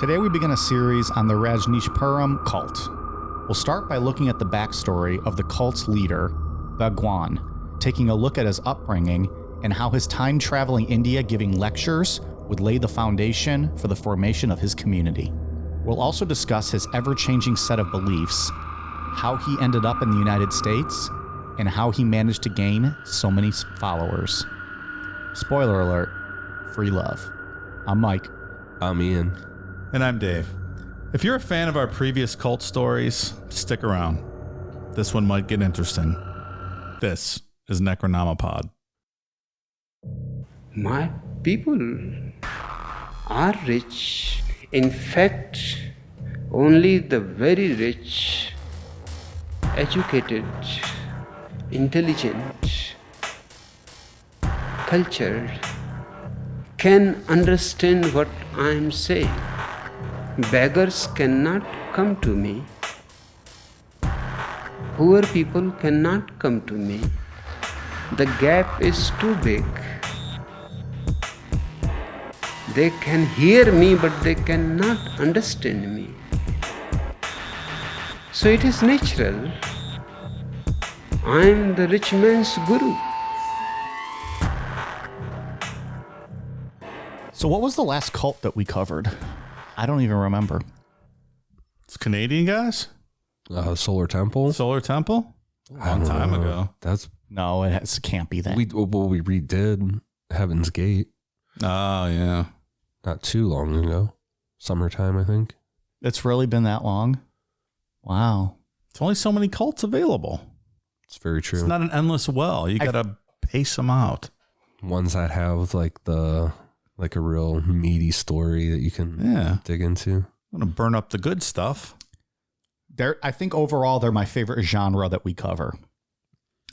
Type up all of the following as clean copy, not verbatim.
Today we begin a series on the Rajneeshpuram cult. We'll start by looking at the backstory of the cult's leader, Bhagwan, taking a look at his upbringing and how his time-traveling India giving lectures would lay the foundation for the formation of his community. We'll also discuss his ever-changing set of beliefs, how he ended up in the United States, and how he managed to gain so many followers. Spoiler alert, free love. I'm Mike. I'm Ian. And I'm Dave. If you're a fan of our previous cult stories, stick around. This one might get interesting. This is Necronomipod. My people are rich. In fact, only the very rich, educated, intelligent, cultured can understand what I am saying. Beggars cannot come to me. Poor people cannot come to me. The gap is too big. They can hear me, but they cannot understand me. So it is natural. I am the rich man's guru. So what was the last cult that we covered? I don't even remember. It's Canadian guys? Solar Temple. Solar Temple? A long time ago. That's No, it can't be that. we redid Heaven's Gate Oh, yeah. not too long ago. Summertime, I think. It's really been that long? Wow. It's only so many cults available. It's very true. It's not an endless well. You got to pace them out. Ones that have like a real meaty story that you can dig into. I'm going to burn up the good stuff. I think overall they're my favorite genre that we cover.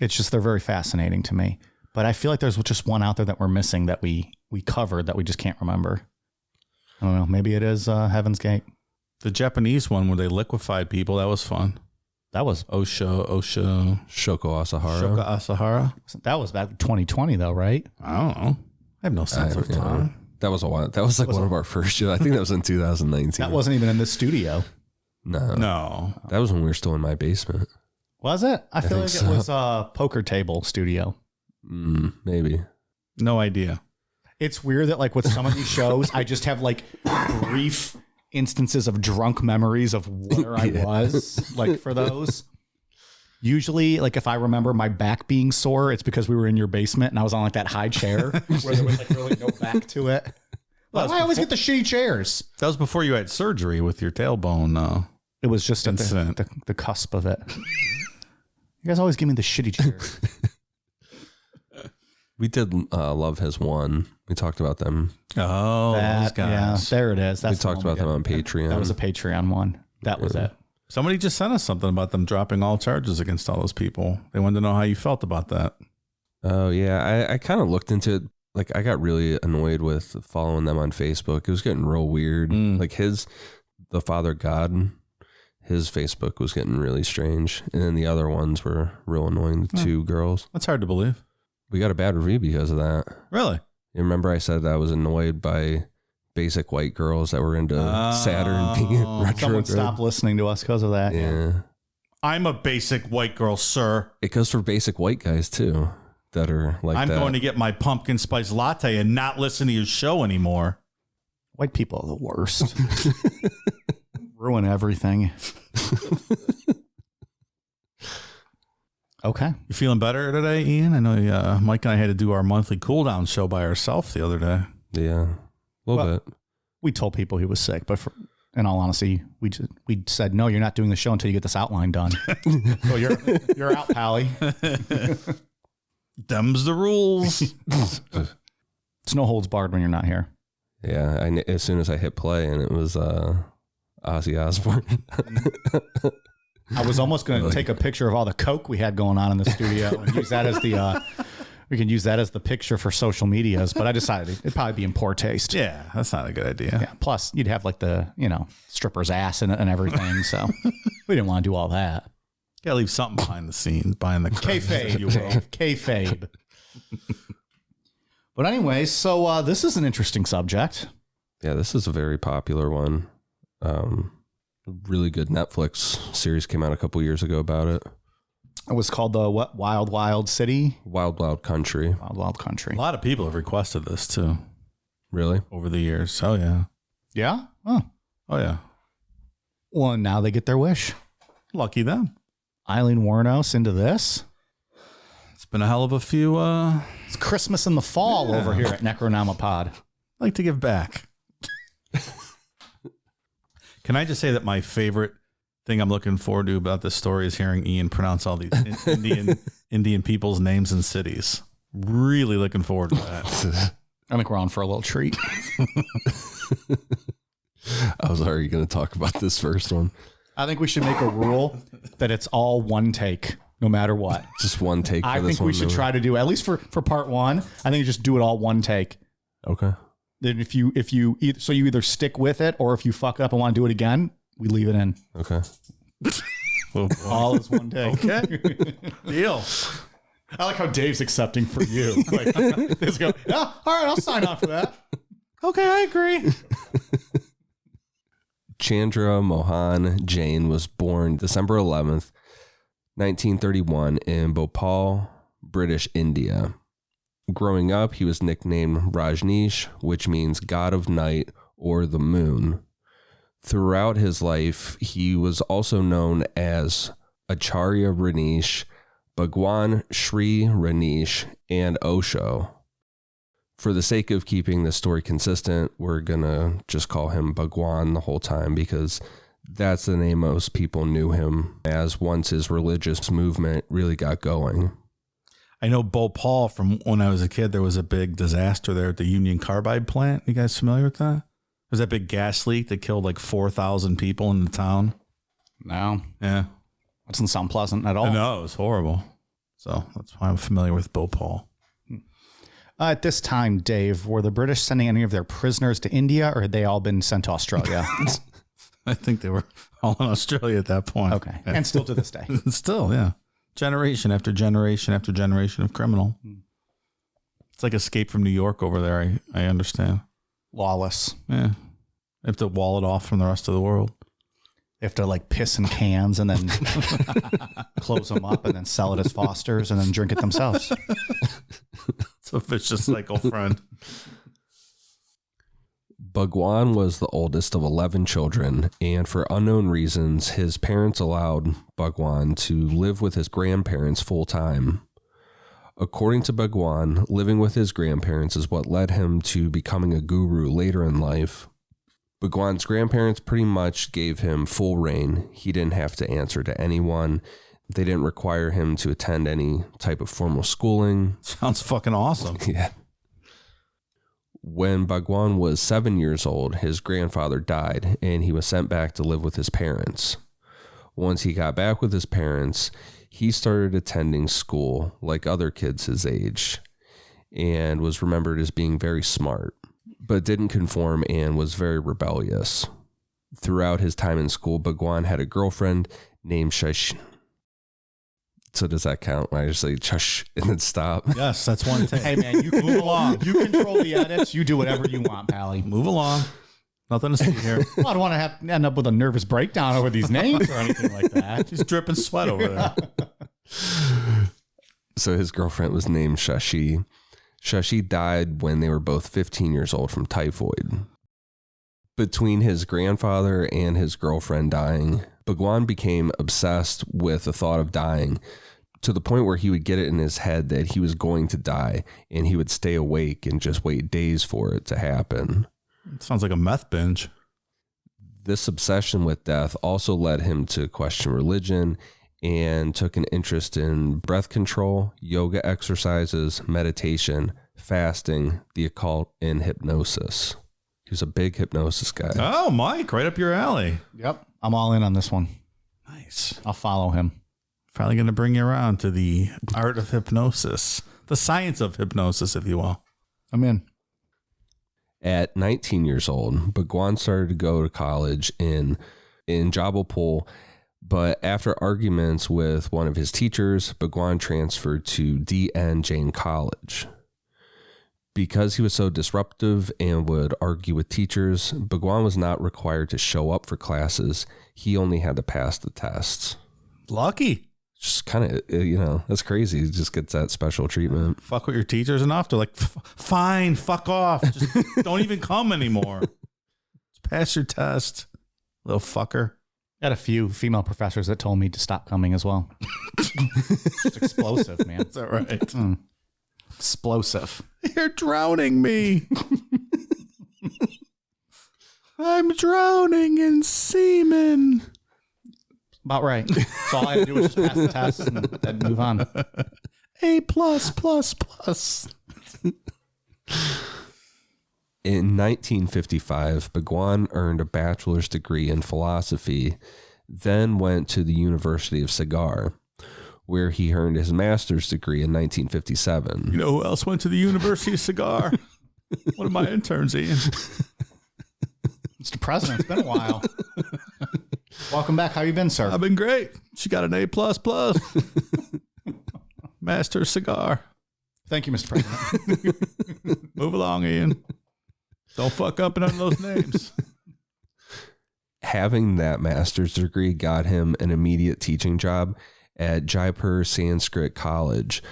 It's just they're very fascinating to me. But I feel like there's just one out there that we're missing that we covered that we just can't remember. I don't know. Maybe it is Heaven's Gate. The Japanese one where they liquefied people, that was fun. That was Shoko Asahara. Shoka Asahara. that was back in 2020 though, right? I don't know. I have no sense of time. That was a while. That was like one of our first shows. I think that was in 2019. That wasn't even in the studio. No. That was when we were still in my basement. Was it? I feel like think it was a poker table studio. Maybe. No idea. It's weird that like with some of these shows, I just have like brief instances of drunk memories of where I was like for those. Usually, like if I remember my back being sore, it's because we were in your basement and I was on like that high chair where there was like really no back to it. Why do I always get the shitty chairs? That was before you had surgery with your tailbone. It was just at the cusp of it. You guys always give me the shitty chairs. We did Love Has Won. We talked about them. Oh, those guys. Yeah, there it is. We talked about them on Patreon. That was a Patreon one. That was it. Somebody just sent us something about them dropping all charges against all those people. They wanted to know how you felt about that. Oh, yeah. I kind of looked into it. Like, I got really annoyed with following them on Facebook. It was getting real weird. Like, the Father God, his Facebook was getting really strange. And then the other ones were real annoying. The two girls. That's hard to believe. We got a bad review because of that. Really? You remember I said I was annoyed by basic white girls that were into Saturn being retrograde? Someone stopped listening to us because of that. Yeah. I'm a basic white girl, sir. It goes for basic white guys, too, that are like I'm that. going to get my pumpkin spice latte and not listen to your show anymore. White people are the worst. Ruin everything. Okay. You feeling better today, Ian? I know Mike and I had to do our monthly cool down show by ourselves the other day. Yeah. A little bit. We told people he was sick, but in all honesty, we said, no, you're not doing the show until you get this outline done. So you're out, Pally. Them's the rules. It's no holds barred when you're not here. Yeah. As soon as I hit play and it was Ozzy Osbourne. I was almost going to take a picture of all the coke we had going on in the studio and use that as the we can use that as the picture for social medias, but I decided it'd probably be in poor taste. Yeah, that's not a good idea. Yeah. Plus, you'd have like the, stripper's ass in it and everything. So we didn't want to do all that. Gotta leave something behind the scenes, behind the kayfabe, you will. Kayfabe. But anyways, so this is an interesting subject. Yeah, this is a very popular one. Really good Netflix series came out a couple years ago about it. It was called the what? Wild Wild City? Wild Wild Country. Wild Wild Country. A lot of people have requested this too Really? over the years. Oh yeah. Yeah? Oh. Oh yeah. Well, now they get their wish. Lucky them. Eileen Wuornos into this. It's been a hell of a few. It's Christmas in the fall over here at Necronomipod. Like to give back. Can I just say that my favorite thing I'm looking forward to about this story is hearing Ian pronounce all these Indian people's names and cities. Really looking forward to that. I think we're on for a little treat. I was already going to talk about this first one. I think we should make a rule that it's all one take, no matter what. Just one take. I think we should try to do, at least for part one, I think just do it all one take. Okay. Then if you either stick with it, or if you fuck up and want to do it again, we leave it in. Okay. All is one take. Okay. Deal. I like how Dave's accepting for you. Like, let's go. Yeah, all right, I'll sign on for that. Okay, I agree. Chandra Mohan Jain was born December 11th, 1931 in Bhopal, British India. Growing up, he was nicknamed Rajneesh, which means God of Night or the Moon. Throughout his life, he was also known as Acharya Rajneesh, Bhagwan Shree Rajneesh, and Osho. For the sake of keeping the story consistent, we're going to just call him Bhagwan the whole time because that's the name most people knew him as once his religious movement really got going. I know Bhopal from when I was a kid. There was a big disaster there at the Union Carbide plant. You guys familiar with that? There's that big gas leak that killed like 4,000 people in the town. No. Yeah. That doesn't sound pleasant at all. I know, it was horrible. So that's why I'm familiar with Bhopal. At this time, Dave, were the British sending any of their prisoners to India, or had they all been sent to Australia? I think they were all in Australia at that point. Okay. And still to this day. Still, yeah. Generation after generation after generation of criminal. It's like Escape from New York over there, I understand. Lawless. Yeah. They have to wall it off from the rest of the world. They have to like piss in cans and then close them up and then sell it as Foster's and then drink it themselves. It's a vicious cycle, friend. Bhagwan was the oldest of 11 children, and for unknown reasons, his parents allowed Bhagwan to live with his grandparents full time. According to Bhagwan, living with his grandparents is what led him to becoming a guru later in life. Bhagwan's grandparents pretty much gave him full reign. He didn't have to answer to anyone. They didn't require him to attend any type of formal schooling. Sounds fucking awesome. Yeah. When Bhagwan was 7 years old, his grandfather died, and he was sent back to live with his parents. Once he got back with his parents, he started attending school like other kids his age, and was remembered as being very smart, but didn't conform and was very rebellious. Throughout his time in school, Bhagwan had a girlfriend named Shashi. So does that count when I just say shush and then stop? Yes, that's one take. Hey, man, you move along. You control the edits. You do whatever you want, Pally. Move along. Nothing to see here. Well, I don't want to end up with a nervous breakdown over these names or anything like that. She's dripping sweat over there. So his girlfriend was named Shashi. Shashi died when they were both 15 years old from typhoid. Between his grandfather and his girlfriend dying, Bhagwan became obsessed with the thought of dying to the point where he would get it in his head that he was going to die, and he would stay awake and just wait days for it to happen. It sounds like a meth binge. This obsession with death also led him to question religion and took an interest in breath control, yoga exercises, meditation, fasting, the occult, and hypnosis. He was a big hypnosis guy. Oh, Mike, right up your alley. Yep. I'm all in on this one. Nice. I'll follow him. Probably going to bring you around to the art of hypnosis, the science of hypnosis, if you will. I'm in. At 19 years old, Bhagwan started to go to college in Jabalpur, but after arguments with one of his teachers, Bhagwan transferred to D.N. Jain College. Because he was so disruptive and would argue with teachers, Bhagwan was not required to show up for classes. He only had to pass the tests. Lucky. Just kind of, that's crazy. He just gets that special treatment. Fuck with your teachers enough. They're like, fine, fuck off. Just don't even come anymore. Just pass your test, little fucker. I had a few female professors that told me to stop coming as well. It's explosive, man. Is that right? Explosive. You're drowning me. I'm drowning in semen. About right. So all I had to do was just pass the test and then move on. A+++. In 1955, Bhagwan earned a bachelor's degree in philosophy, then went to the University of Sagar, where he earned his master's degree in 1957. You know who else went to the University of Cigar? One of my interns, Ian. Mr. President, it's been a while. Welcome back. How you been, sir? I've been great. She got an A++. Master cigar. Thank you, Mr. President. Move along, Ian. Don't fuck up none of those names. Having that master's degree got him an immediate teaching job at Jaipur Sanskrit College,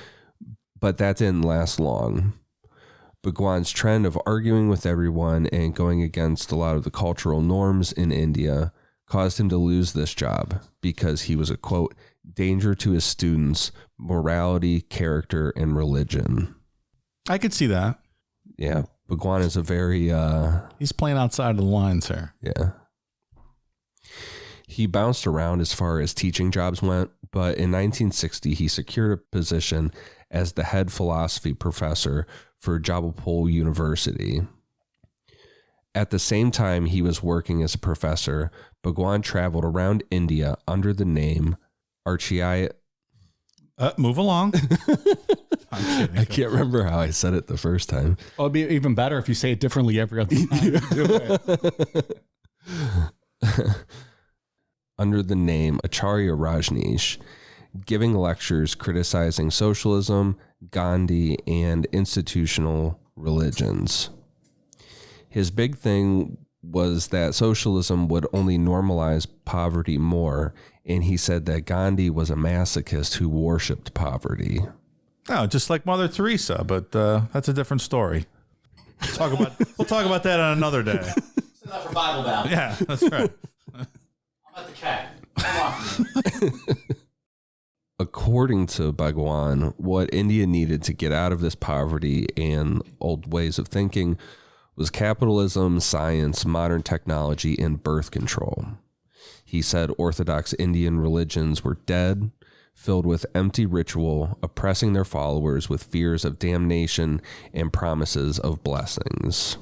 but that didn't last long. Bhagwan's trend of arguing with everyone and going against a lot of the cultural norms in India caused him to lose this job because he was a, quote, danger to his students' morality, character, and religion. I could see that. Yeah, Bhagwan is a very... He's playing outside of the lines here. Yeah. He bounced around as far as teaching jobs went, but in 1960, he secured a position as the head philosophy professor for Jabalpur University. At the same time he was working as a professor, Bhagwan traveled around India under the name Archie. Move along. I'm kidding. I can't remember how I said it the first time. Well, it'd be even better if you say it differently every other time. Under the name Acharya Rajneesh, giving lectures criticizing socialism, Gandhi, and institutional religions. His big thing was that socialism would only normalize poverty more, and he said that Gandhi was a masochist who worshipped poverty. Oh, just like Mother Teresa, but that's a different story. We'll talk about that on another day. Save that for Bible Bound. Yeah, that's right. I'm at the cat. Come off me. According to Bhagwan, what India needed to get out of this poverty and old ways of thinking was capitalism, science, modern technology, and birth control. He said Orthodox Indian religions were dead, filled with empty ritual, oppressing their followers with fears of damnation and promises of blessings.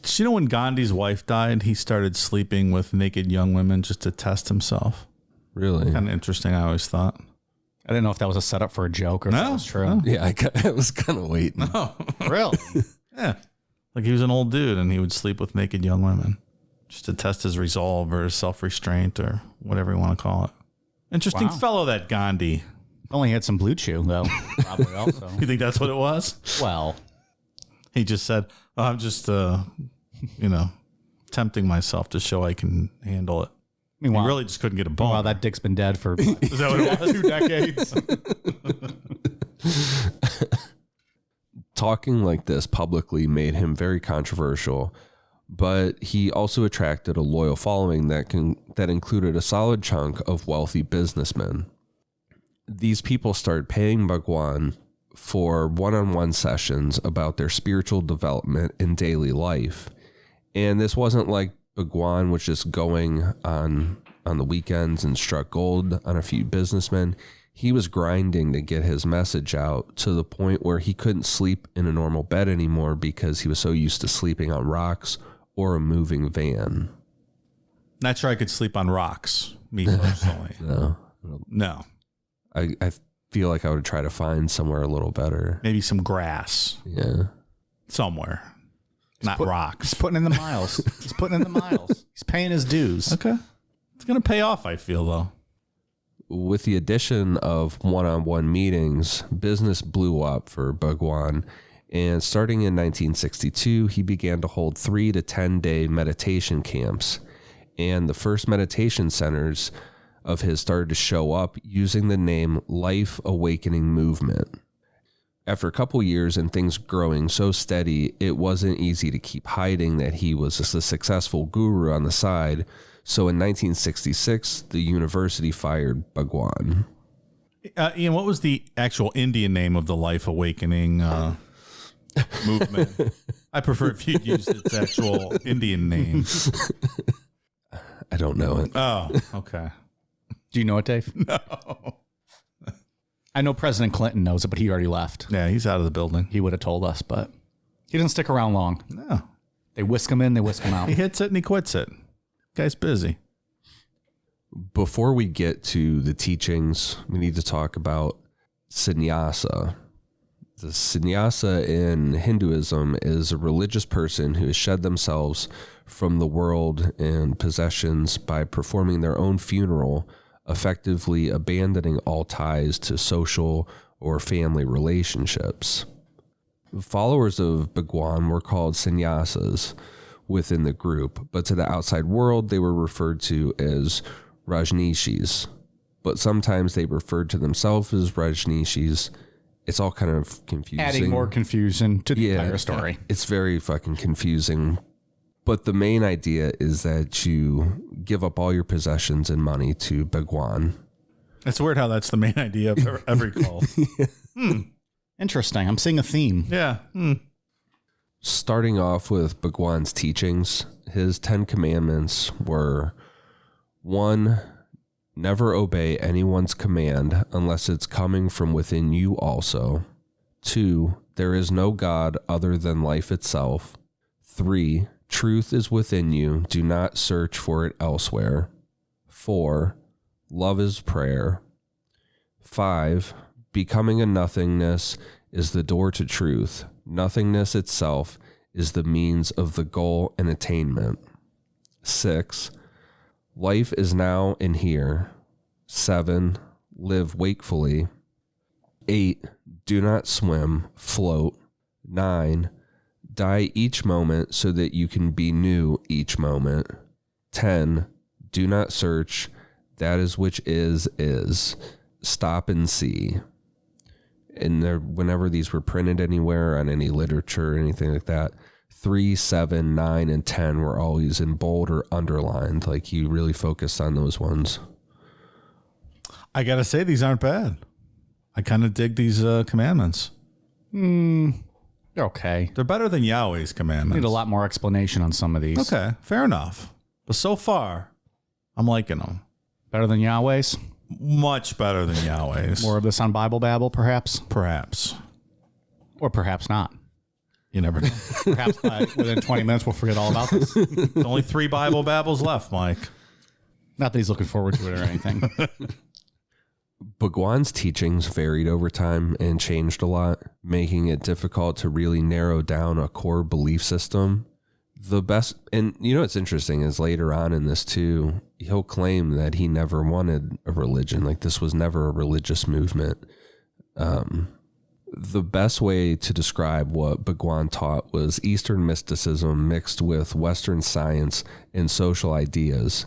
Did you know when Gandhi's wife died, he started sleeping with naked young women just to test himself? Really? Kind of interesting, I always thought. I didn't know if that was a setup for a joke or if that was true. No. Yeah, I was kind of waiting. Oh, Really? yeah. Like he was an old dude and he would sleep with naked young women just to test his resolve or his self-restraint or whatever you want to call it. Interesting Wow. fellow, that Gandhi. Only had some Blue Chew, though. Probably also. You think that's what it was? Well, He just said, oh, I'm just, tempting myself to show I can handle it. He meanwhile, really just couldn't get a bone. wow, that dick's been dead for Is that what it was? 2 decades. Talking like this publicly made him very controversial, but he also attracted a loyal following that included a solid chunk of wealthy businessmen. These people started paying Bhagwan for one-on-one sessions about their spiritual development in daily life. And this wasn't like Bhagwan was just going on the weekends and struck gold on a few businessmen. He was grinding to get his message out to the point where he couldn't sleep in a normal bed anymore because he was so used to sleeping on rocks or a moving van. Not sure I could sleep on rocks, me personally. No. I feel like I would try to find somewhere a little better. Maybe some grass Yeah. somewhere. Not rocks. He's putting in the miles. He's putting in the miles. He's paying his dues. Okay. It's going to pay off, I feel, though. With the addition of one-on-one meetings, business blew up for Bhagwan, And starting in 1962, he began to hold 3 to 10-day meditation camps. And the first meditation centers of his started to show up using the name Life Awakening Movement. After a couple years and things growing so steady, it wasn't easy to keep hiding that he was a successful guru on the side. So in 1966, the university fired Bhagwan. Ian, what was the actual Indian name of the Life Awakening movement? I prefer if you'd used its actual Indian name. I don't know it. Oh, okay. Do you know it, Dave? No. I know President Clinton knows it, but he already left. Yeah, he's out of the building. He would have told us, but he didn't stick around long. No. They whisk him in, they whisk him out. He hits it and he quits it. Guy's busy. Before we get to the teachings, we need to talk about sannyasa. The sannyasa in Hinduism is a religious person who has shed themselves from the world and possessions by performing their own funeral, effectively abandoning all ties to social or family relationships. Followers of Bhagwan were called sannyasas within the group, but to the outside world, they were referred to as Rajneeshis. But sometimes they referred to themselves as Rajneeshis. It's all kind of confusing. Adding more confusion to the entire story. It's very fucking confusing. But the main idea is that you give up all your possessions and money to Bhagwan. It's weird how that's the main idea of every cult. Interesting. I'm seeing a theme. Yeah. Starting off with Bhagwan's teachings, his 10 commandments were 1, never obey anyone's command unless it's coming from within you also. 2, there is no God other than life itself. 3, truth is within you. Do not search for it elsewhere. 4, love is prayer. 5, becoming a nothingness is the door to truth. Nothingness itself is the means of the goal and attainment. 6, life is now and here. 7, live wakefully. 8, do not swim, float. 9, die each moment so that you can be new each moment. 10, do not search, that is which is. Stop and see. And there, whenever these were printed anywhere on any literature or anything like that, 3, 7, 9, and 10 were always in bold or underlined. Like he really focused on those ones. I got to say, these aren't bad. I kind of dig these commandments. Okay. They're better than Yahweh's commandments. Need a lot more explanation on some of these. Okay, fair enough. But so far, I'm liking them. Better than Yahweh's? Much better than Yahweh's. More of this on Bible Babble, perhaps? Perhaps. Or perhaps not. You never know. Perhaps within 20 minutes we'll forget all about this. There's only 3 Bible Babbles left, Mike. Not that he's looking forward to it or anything. Bhagwan's teachings varied over time and changed a lot, making it difficult to really narrow down a core belief system. The best, and you know what's interesting is later on in this too, he'll claim that he never wanted a religion. Like this was never a religious movement. The best way to describe what Bhagwan taught was Eastern mysticism mixed with Western science and social ideas.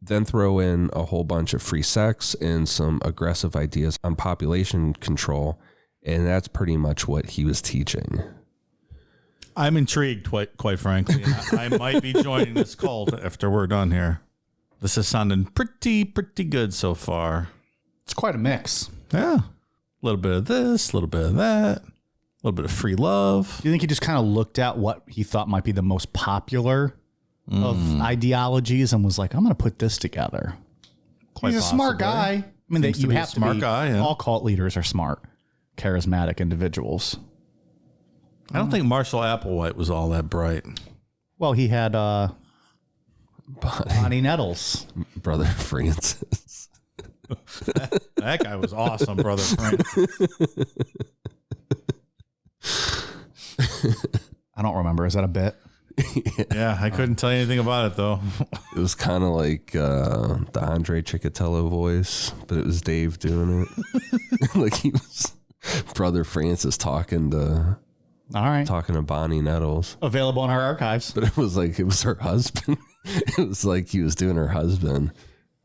Then throw in a whole bunch of free sex and some aggressive ideas on population control, and that's pretty much what he was teaching. I'm intrigued, quite frankly. I might be joining this cult after we're done here. This is sounding pretty good so far. It's quite a mix. Yeah. A little bit of this, a little bit of that, a little bit of free love. Do you think he just kind of looked at what he thought might be the most popular of ideologies and was like, I'm going to put this together? Quite He's a smart possibly. guy. I mean, Seems you to be a have to smart be. guy, yeah. All cult leaders are smart, charismatic individuals. I don't think Marshall Applewhite was all that bright. Well, he had Bonnie Nettles. Brother Francis. That guy was awesome, Brother Francis. I don't remember. Is that a bit? Yeah, I couldn't tell you anything about it, though. It was kind of like the Andre Chikatilo voice, but it was Dave doing it. Like he was Brother Francis talking to All right. Bonnie Nettles. Available in our archives. But it was her husband. It was like he was doing her husband.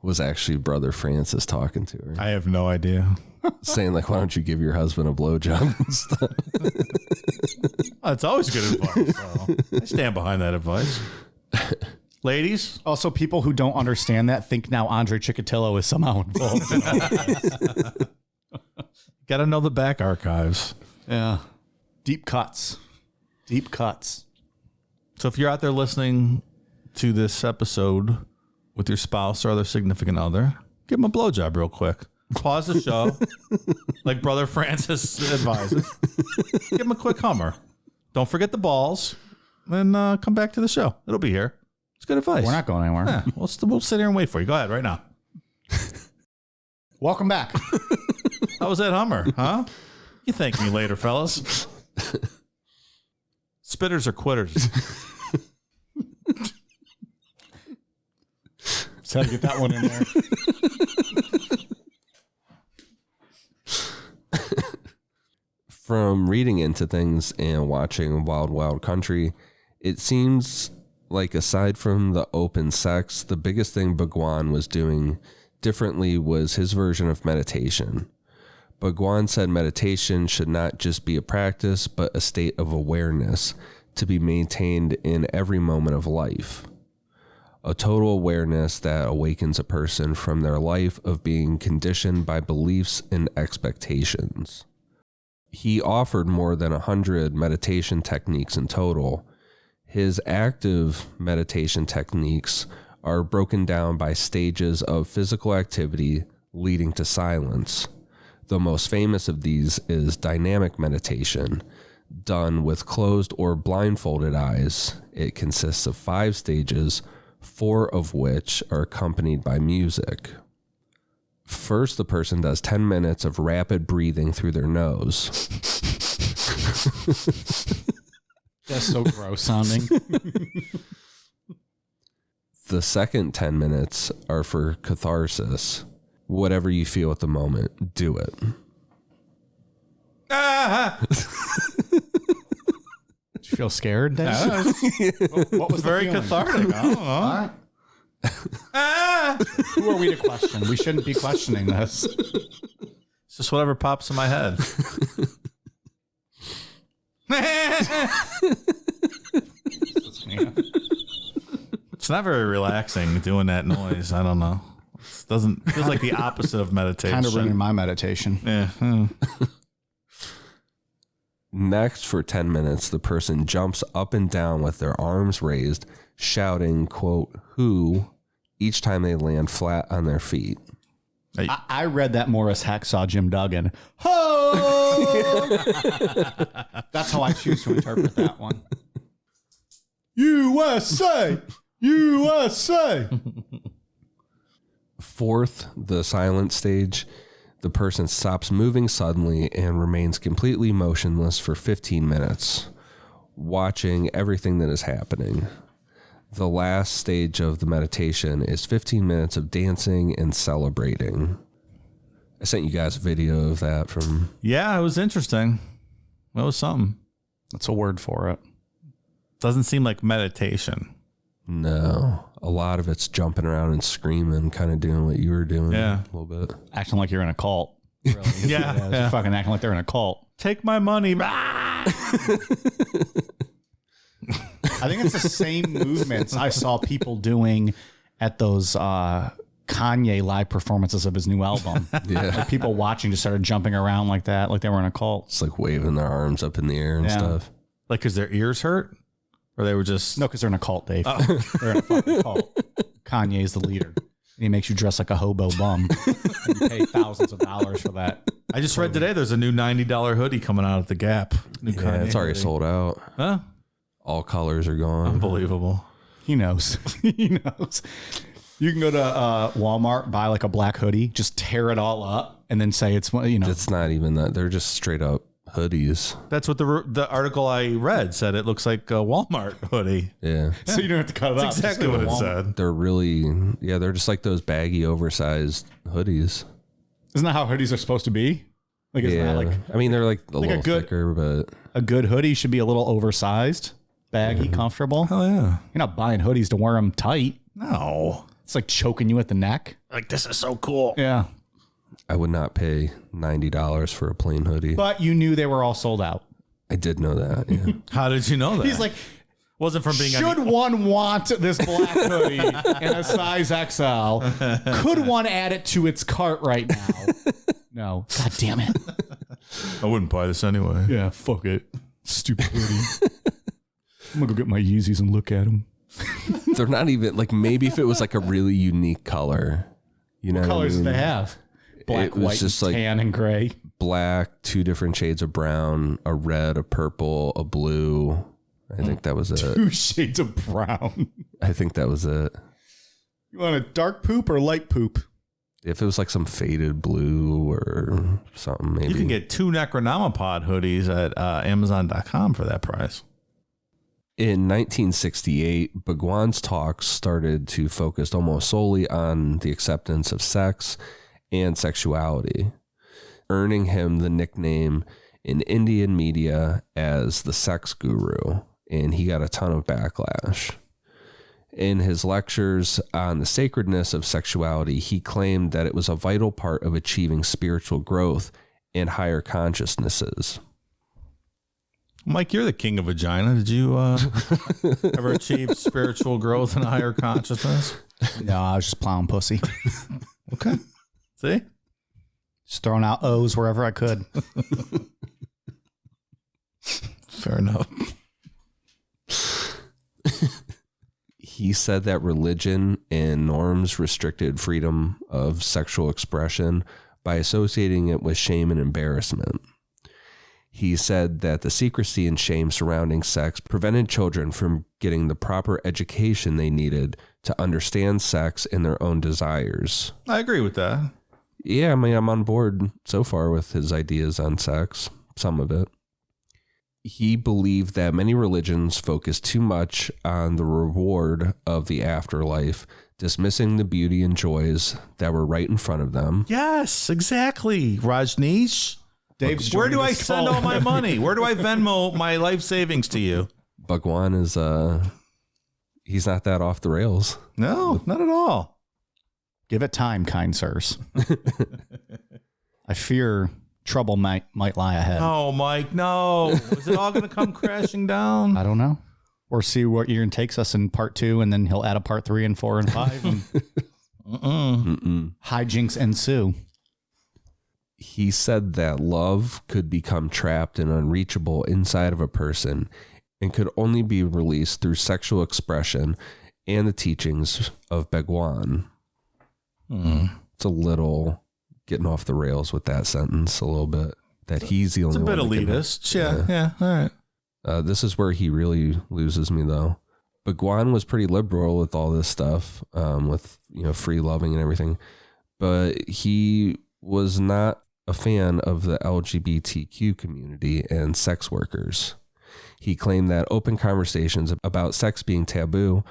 Was actually Brother Francis talking to her. I have no idea. Saying like, why don't you give your husband a blowjob and stuff? That's always good advice. So I stand behind that advice. Ladies, Also, people who don't understand that think now Andre Chikatilo is somehow involved. got to know the back archives. Yeah. Deep cuts. Deep cuts. So if you're out there listening to this episode with your spouse or other significant other, give them a blowjob real quick. Pause the show, like Brother Francis advises. Give them a quick hummer. Don't forget the balls, and come back to the show. It'll be here. It's good advice. We're not going anywhere. Yeah, we'll sit here and wait for you. Go ahead right now. Welcome back. How was that hummer, huh? You thank me later, fellas. Spitters or quitters? Just had to get that one in there. From reading into things and watching Wild Wild Country, it seems like aside from the open sex, the biggest thing Bhagwan was doing differently was his version of meditation. Bhagwan said meditation should not just be a practice, but a state of awareness to be maintained in every moment of life. A total awareness that awakens a person from their life of being conditioned by beliefs and expectations. He offered more than 100 meditation techniques in total. His active meditation techniques are broken down by stages of physical activity leading to silence. The most famous of these is dynamic meditation, done with closed or blindfolded eyes. It consists of 5 stages, 4 of which are accompanied by music. First, the person does 10 minutes of rapid breathing through their nose. That's so gross sounding. The second 10 minutes are for catharsis. Whatever you feel at the moment, do it. Did you feel scared, Dave? What was Very cathartic. I don't know. All right. Who are we to question? We shouldn't be questioning this. It's just whatever pops in my head. It's not very relaxing doing that noise. I don't know. It feels like the opposite of meditation. Kind of ruining my meditation. Yeah. Next, for 10 minutes, the person jumps up and down with their arms raised, shouting, quote, "who," each time they land flat on their feet. I read that more as Hacksaw Jim Duggan. Ho! That's how I choose to interpret that one. USA! USA! Fourth, the silent stage. The person stops moving suddenly and remains completely motionless for 15 minutes, watching everything that is happening. The last stage of the meditation is 15 minutes of dancing and celebrating. I sent you guys a video of that from... Yeah, it was interesting. That was something. That's a word for it. Doesn't seem like meditation. No. A lot of it's jumping around and screaming, kind of doing what you were doing. Yeah. A little bit. Acting like you're in a cult. Really. Yeah. Just fucking acting like they're in a cult. Take my money. I think it's the same movements I saw people doing at those Kanye live performances of his new album. Yeah. Like people watching just started jumping around like that, like they were in a cult. It's like waving their arms up in the air and Yeah. stuff. Like, because their ears hurt? Or they were just... No, because they're in a cult, Dave. They're in a fucking cult. Kanye's the leader. And he makes you dress like a hobo bum. And you pay thousands of dollars for that. I just read today there's a new $90 hoodie coming out at the Gap. New Yeah, Kanye it's already hoodie. sold out. Huh? All colors are gone. Unbelievable. He knows. He knows. You can go to Walmart, buy like a black hoodie, just tear it all up, and then say it's, you know. It's not even that. They're just straight up hoodies. That's what the article I read said. It looks like a Walmart hoodie. Yeah. So you don't have to cut it That's up. exactly what it said. They're really, they're just like those baggy, oversized hoodies. Isn't that how hoodies are supposed to be? Like, it's Yeah. not like I mean, they're like a like a little good- thicker, but a good hoodie should be a little oversized, baggy, comfortable. Oh, yeah. You're not buying hoodies to wear them tight. No. It's like choking you at the neck. Like, this is so cool. Yeah. I would not pay $90 for a plain hoodie. But you knew they were all sold out. I did know that. Yeah. How did you know that? He's like, wasn't from being should one want this black hoodie in a size XL? Could one add it to its cart right now? No. God damn it. I wouldn't buy this anyway. Yeah, fuck it. Stupid hoodie. I'm going to go get my Yeezys and look at them. They're not even like, maybe if it was like a really unique color, you know, What colors what I do mean? they have? Black, It was white, just and like- tan, and gray. Black, 2 different shades of brown, a red, a purple, a blue. I think that was it. 2 shades of brown. I think that was it. You want a dark poop or light poop? If it was like some faded blue or something, maybe. You can get 2 Necronomipod hoodies at Amazon.com for that price. In 1968, Bhagwan's talks started to focus almost solely on the acceptance of sex and sexuality, earning him the nickname in Indian media as the sex guru, and he got a ton of backlash. In his lectures on the sacredness of sexuality, he claimed that it was a vital part of achieving spiritual growth and higher consciousnesses. Mike, you're the king of vagina. Did you ever achieve spiritual growth and higher consciousness? No, I was just plowing pussy. Okay. See? Just throwing out O's wherever I could. Fair enough. He said that religion and norms restricted freedom of sexual expression by associating it with shame and embarrassment. He said that the secrecy and shame surrounding sex prevented children from getting the proper education they needed to understand sex and their own desires. I agree with that. Yeah, I mean, I'm on board so far with his ideas on sex, some of it. He believed that many religions focus too much on the reward of the afterlife, dismissing the beauty and joys that were right in front of them. Yes, exactly. Rajneesh. Dave's Where do joining I this send call. all my money? Where do I Venmo my life savings to you? Bhagwan is, he's not that off the rails. No, not at all. Give it time, kind sirs. I fear trouble might lie ahead. Oh, Mike, no. Is it all going to come crashing down? I don't know. Or see what Ian takes us in part 2, and then he'll add a part 3 and 4 and 5, and hijinks ensue. He said that love could become trapped and unreachable inside of a person and could only be released through sexual expression and the teachings of Bhagwan. It's a little getting off the rails with that sentence a little bit. That he's the It's only a bit one. that can- elitist. Yeah. All right. This is where he really loses me, though. Bhagwan was pretty liberal with all this stuff, with free loving and everything, but he was not a fan of the LGBTQ community and sex workers. He claimed that open conversations about sex being taboo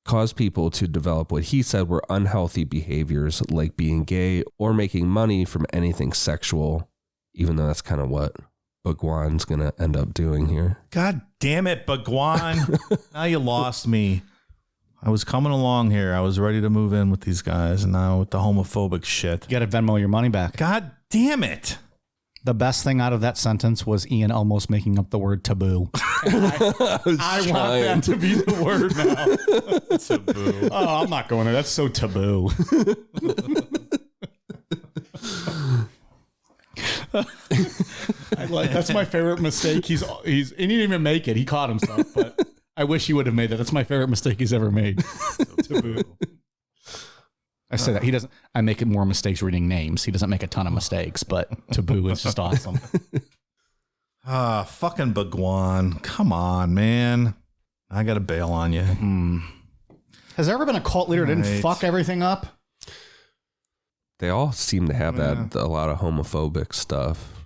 caused people to develop what he said were unhealthy behaviors, like being gay or making money from anything sexual, even though that's kind of what Bhagwan's going to end up doing here. God damn it, Bhagwan. Now you lost me. I was coming along here. I was ready to move in with these guys, and now with the homophobic shit. You got to Venmo your money back. God damn it. The best thing out of that sentence was Ian almost making up the word taboo. I want that to be the word now. Taboo. Oh, I'm not going there. That's so taboo. That's my favorite mistake. He's and he didn't even make it. He caught himself, but I wish he would have made that. That's my favorite mistake he's ever made. Taboo. I say that he doesn't. I make more mistakes reading names. He doesn't make a ton of mistakes, but taboo is just awesome. Fucking Bhagwan. Come on, man. I got to bail on you. Has there ever been a cult leader that didn't Right. fuck everything up? They all seem to have that, a lot of homophobic stuff.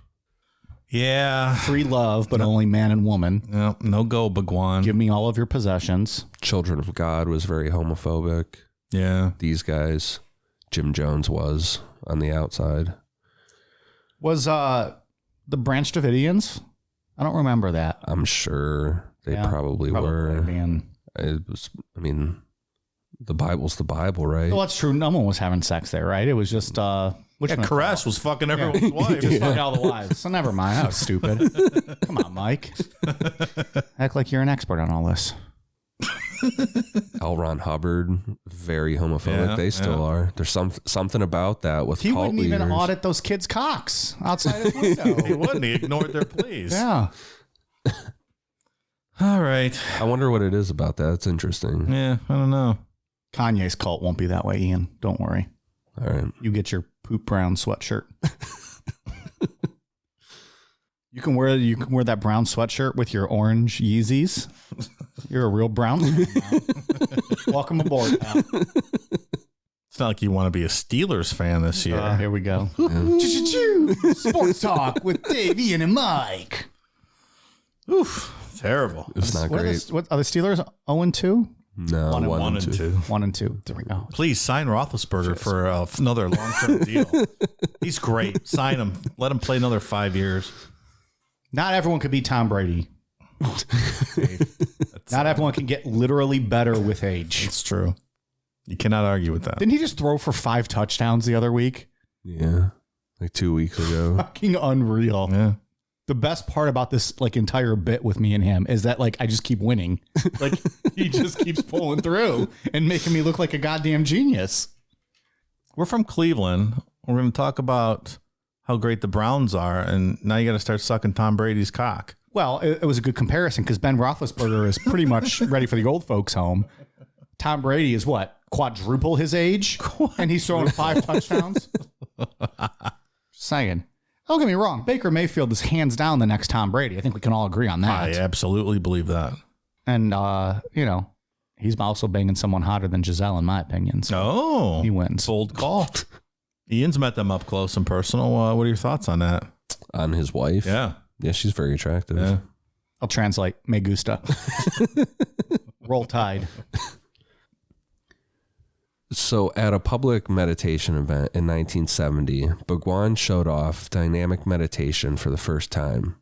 Yeah. Free love, but only man and woman. No go, Bhagwan. Give me all of your possessions. Children of God was very homophobic. Yeah. These guys, Jim Jones was on the outside. Was the Branch Davidians? I don't remember that. I'm sure they probably were. It was, I mean, the Bible's the Bible, right? Well, that's true. No one was having sex there, right? It was just Koresh was fucking everyone's wife. Just fucking all the wives. So never mind. That was stupid. Come on, Mike. Act like you're an expert on all this. L. Ron Hubbard, very homophobic. They still are. There's something about that with he cult wouldn't even leaders. audit those kids' cocks outside his window. He wouldn't. He ignored their pleas. Yeah. All right. I wonder what it is about that. It's interesting. Yeah, I don't know. Kanye's cult won't be that way, Ian. Don't worry. All right. You get your poop brown sweatshirt. You can wear that brown sweatshirt with your orange Yeezys. You're a real brown man now. Welcome aboard, pal. It's not like you want to be a Steelers fan this year. Here we go. Sports talk with Dave, Ian, and Mike. Oof. Terrible. It's not great. What are the Steelers 0-2? No, 1 and 2. 1 and 2. There we go. Please sign Roethlisberger for another long-term deal. He's great. Sign him. Let him play another 5 years. Not everyone could be Tom Brady. Not everyone can get literally better with age. It's true. You cannot argue with that. Didn't he just throw for 5 touchdowns the other week? Yeah, like 2 weeks ago. Fucking unreal. Yeah. The best part about this like entire bit with me and him is that like I just keep winning. Like he just keeps pulling through and making me look like a goddamn genius. We're from Cleveland. We're going to talk about how great the Browns are, and now you got to start sucking Tom Brady's cock. Well, it was a good comparison because Ben Roethlisberger is pretty much ready for the old folks home. Tom Brady is what? Quadruple his age? And he's throwing 5 touchdowns? Just saying. Don't get me wrong. Baker Mayfield is hands down the next Tom Brady. I think we can all agree on that. I absolutely believe that. And, he's also banging someone hotter than Giselle, in my opinion. So Oh. he wins. Bold call. Ian's met them up close and personal. What are your thoughts on that? On his wife? Yeah. Yeah, she's very attractive. Yeah. I'll translate. Me gusta. Roll Tide. So at a public meditation event in 1970, Bhagwan showed off dynamic meditation for the first time.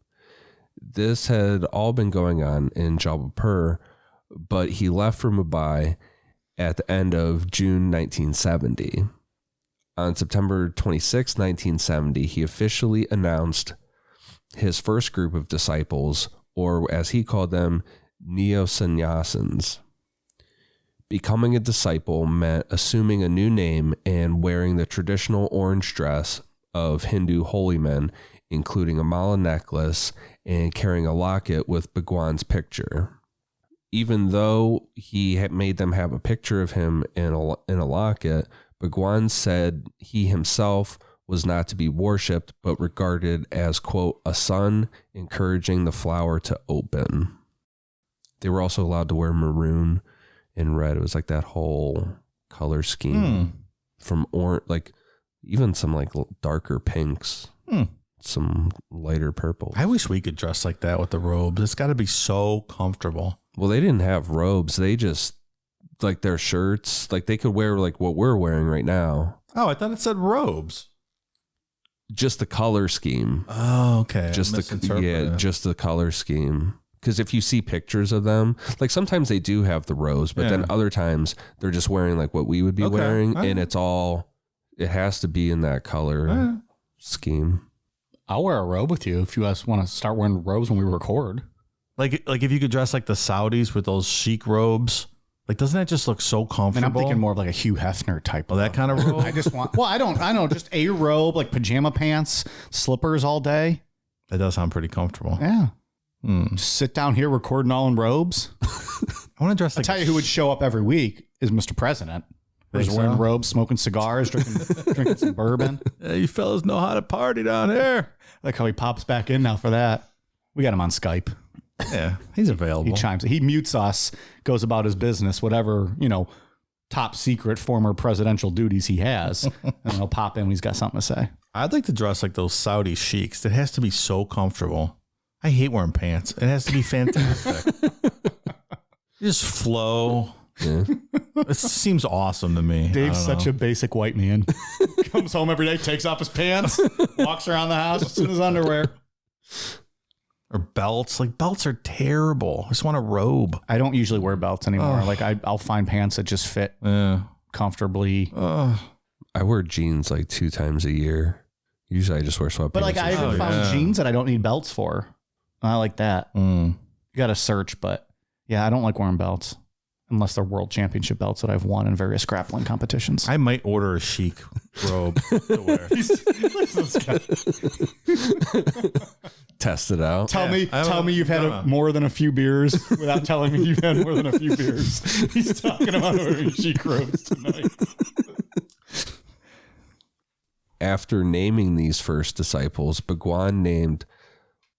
This had all been going on in Jabalpur, but he left for Mumbai at the end of June 1970. On September 26, 1970, he officially announced his first group of disciples, or as he called them, neo-sannyasins. Becoming a disciple meant assuming a new name and wearing the traditional orange dress of Hindu holy men, including a mala necklace and carrying a locket with Bhagwan's picture. Even though he had made them have a picture of him in a locket, Bhagwan said he himself was not to be worshipped, but regarded as, quote, a sun encouraging the flower to open. They were also allowed to wear maroon and red. It was like that whole color scheme from orange, like even some like darker pinks, some lighter purple. I wish we could dress like that with the robes. It's got to be so comfortable. Well, they didn't have robes. They just like their shirts, like they could wear like what we're wearing right now. Oh, I thought it said robes. Just the color scheme. Oh, okay. Just the color scheme. Because if you see pictures of them, like sometimes they do have the robes, but then other times they're just wearing like what we would be wearing, and it has to be in that color scheme. I'll wear a robe with you if you guys want to start wearing robes when we record. Like if you could dress like the Saudis with those chic robes, like doesn't that just look so comfortable? And I'm thinking more of like a Hugh Hefner type. That kind of robe. I just want. Well, I know, just a robe, like pajama pants, slippers all day. That does sound pretty comfortable. Yeah. Just sit down here recording all in robes. I want to dress. I'll tell you who would show up every week is Mr. President. Just wearing robes, smoking cigars, drinking some bourbon. Hey, you fellas know how to party down here. Like how he pops back in now for that. We got him on Skype. Yeah, he's available. He chimes. He mutes us, goes about his business, whatever, top secret former presidential duties he has. And he'll pop in when he's got something to say. I'd like to dress like those Saudi sheiks. It has to be so comfortable. I hate wearing pants. It has to be fantastic. You just flow. Yeah. This seems awesome to me. Dave's such a basic white man. Comes home every day, takes off his pants, walks around the house in his underwear. Or belts. Like, belts are terrible. I just want a robe. I don't usually wear belts anymore. Like, I'll find pants that just fit comfortably. I wear jeans like 2 times a year. Usually I just wear sweatpants. But like, I even found jeans that I don't need belts for. I like that. You got to search, but yeah, I don't like wearing belts unless they're world championship belts that I've won in various grappling competitions. I might order a chic robe to wear. Test it out. Tell me you've had more than a few beers without telling me you've had more than a few beers. He's talking about ordering chic robes tonight. After naming these first disciples, Bhagwan named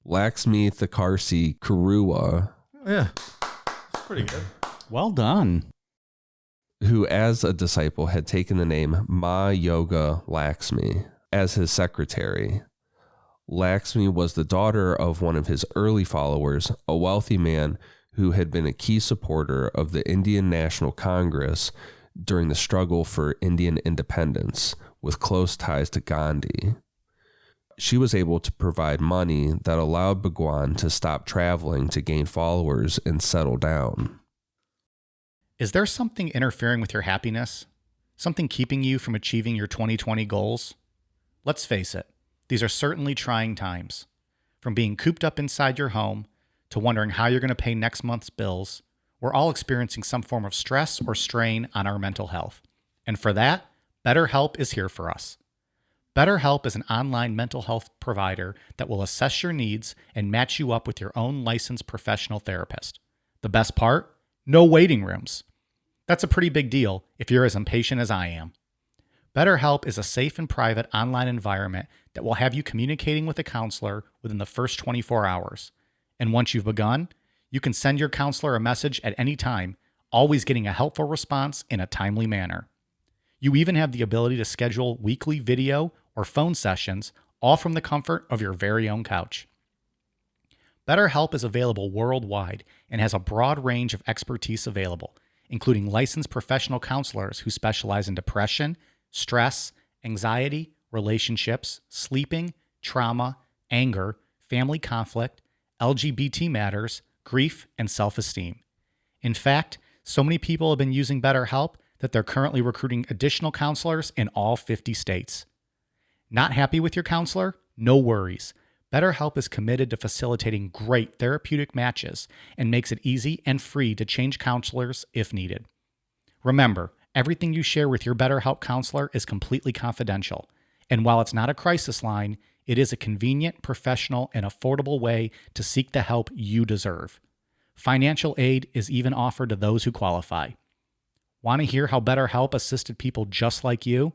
Lakshmi Thakarsi Kurua. Yeah, that's pretty good. Well done. Who as a disciple had taken the name Ma Yoga Lakshmi as his secretary. Lakshmi was the daughter of one of his early followers, a wealthy man who had been a key supporter of the Indian National Congress during the struggle for Indian independence, with close ties to Gandhi. She was able to provide money that allowed Bhagwan to stop traveling to gain followers and settle down. Is there something interfering with your happiness? Something keeping you from achieving your 2020 goals? Let's face it, these are certainly trying times. From being cooped up inside your home to wondering how you're going to pay next month's bills, we're all experiencing some form of stress or strain on our mental health. And for that, BetterHelp is here for us. BetterHelp is an online mental health provider that will assess your needs and match you up with your own licensed professional therapist. The best part? No waiting rooms. That's a pretty big deal if you're as impatient as I am. BetterHelp is a safe and private online environment that will have you communicating with a counselor within the first 24 hours. And once you've begun, you can send your counselor a message at any time, always getting a helpful response in a timely manner. You even have the ability to schedule weekly video or phone sessions, all from the comfort of your very own couch. BetterHelp is available worldwide and has a broad range of expertise available, including licensed professional counselors who specialize in depression, stress, anxiety, relationships, sleeping, trauma, anger, family conflict, LGBT matters, grief, and self-esteem. In fact, so many people have been using BetterHelp that they're currently recruiting additional counselors in all 50 states. Not happy with your counselor? No worries. BetterHelp is committed to facilitating great therapeutic matches and makes it easy and free to change counselors if needed. Remember, everything you share with your BetterHelp counselor is completely confidential. And while it's not a crisis line, it is a convenient, professional, and affordable way to seek the help you deserve. Financial aid is even offered to those who qualify. Want to hear how BetterHelp assisted people just like you?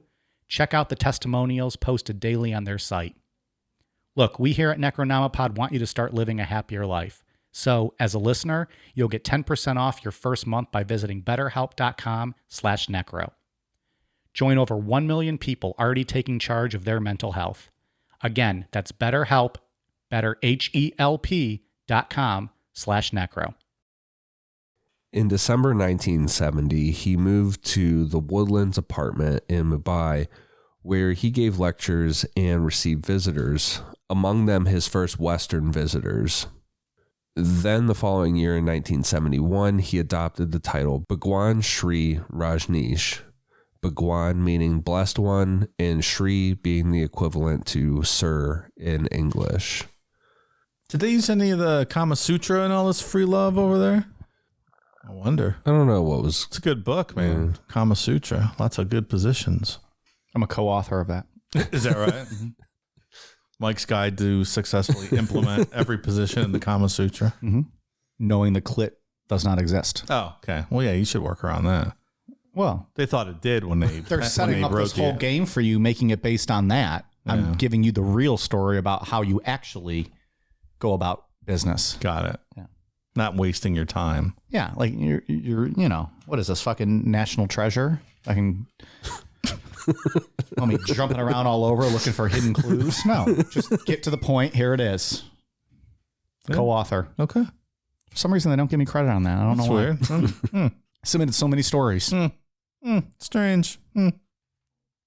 Check out the testimonials posted daily on their site. Look, we here at Necronomipod want you to start living a happier life. So, as a listener, you'll get 10% off your first month by visiting betterhelp.com/necro. Join over 1 million people already taking charge of their mental health. Again, that's BetterHelp, betterhelp.com/necro. In December 1970, he moved to the Woodlands apartment in Mumbai, where he gave lectures and received visitors, among them his first Western visitors. Then the following year in 1971, he adopted the title Bhagwan Shree Rajneesh, Bhagwan meaning blessed one, and Shri being the equivalent to sir in English. Did they use any of the Kama Sutra and all this free love over there? I wonder. I don't know what was... It's a good book, man. Kama Sutra. Lots of good positions. I'm a co-author of that. Is that right? Mike's Guide to Successfully Implement Every Position in the Kama Sutra. Knowing the clit does not exist. Oh, okay. Well, yeah, you should work around that. Well, They thought it did when they they're setting up this whole game for you, making it based on that. I'm giving you the real story about how you actually go about business. Got it. Yeah. Not wasting your time. Yeah, like you're you know, what is this fucking national treasure? I can want me jumping around all over looking for hidden clues? No, just get to the point. Here it is. Yeah. Co-author. Okay. For some reason, they don't give me credit on that. I don't know why. Weird. Submitted so many stories. Strange.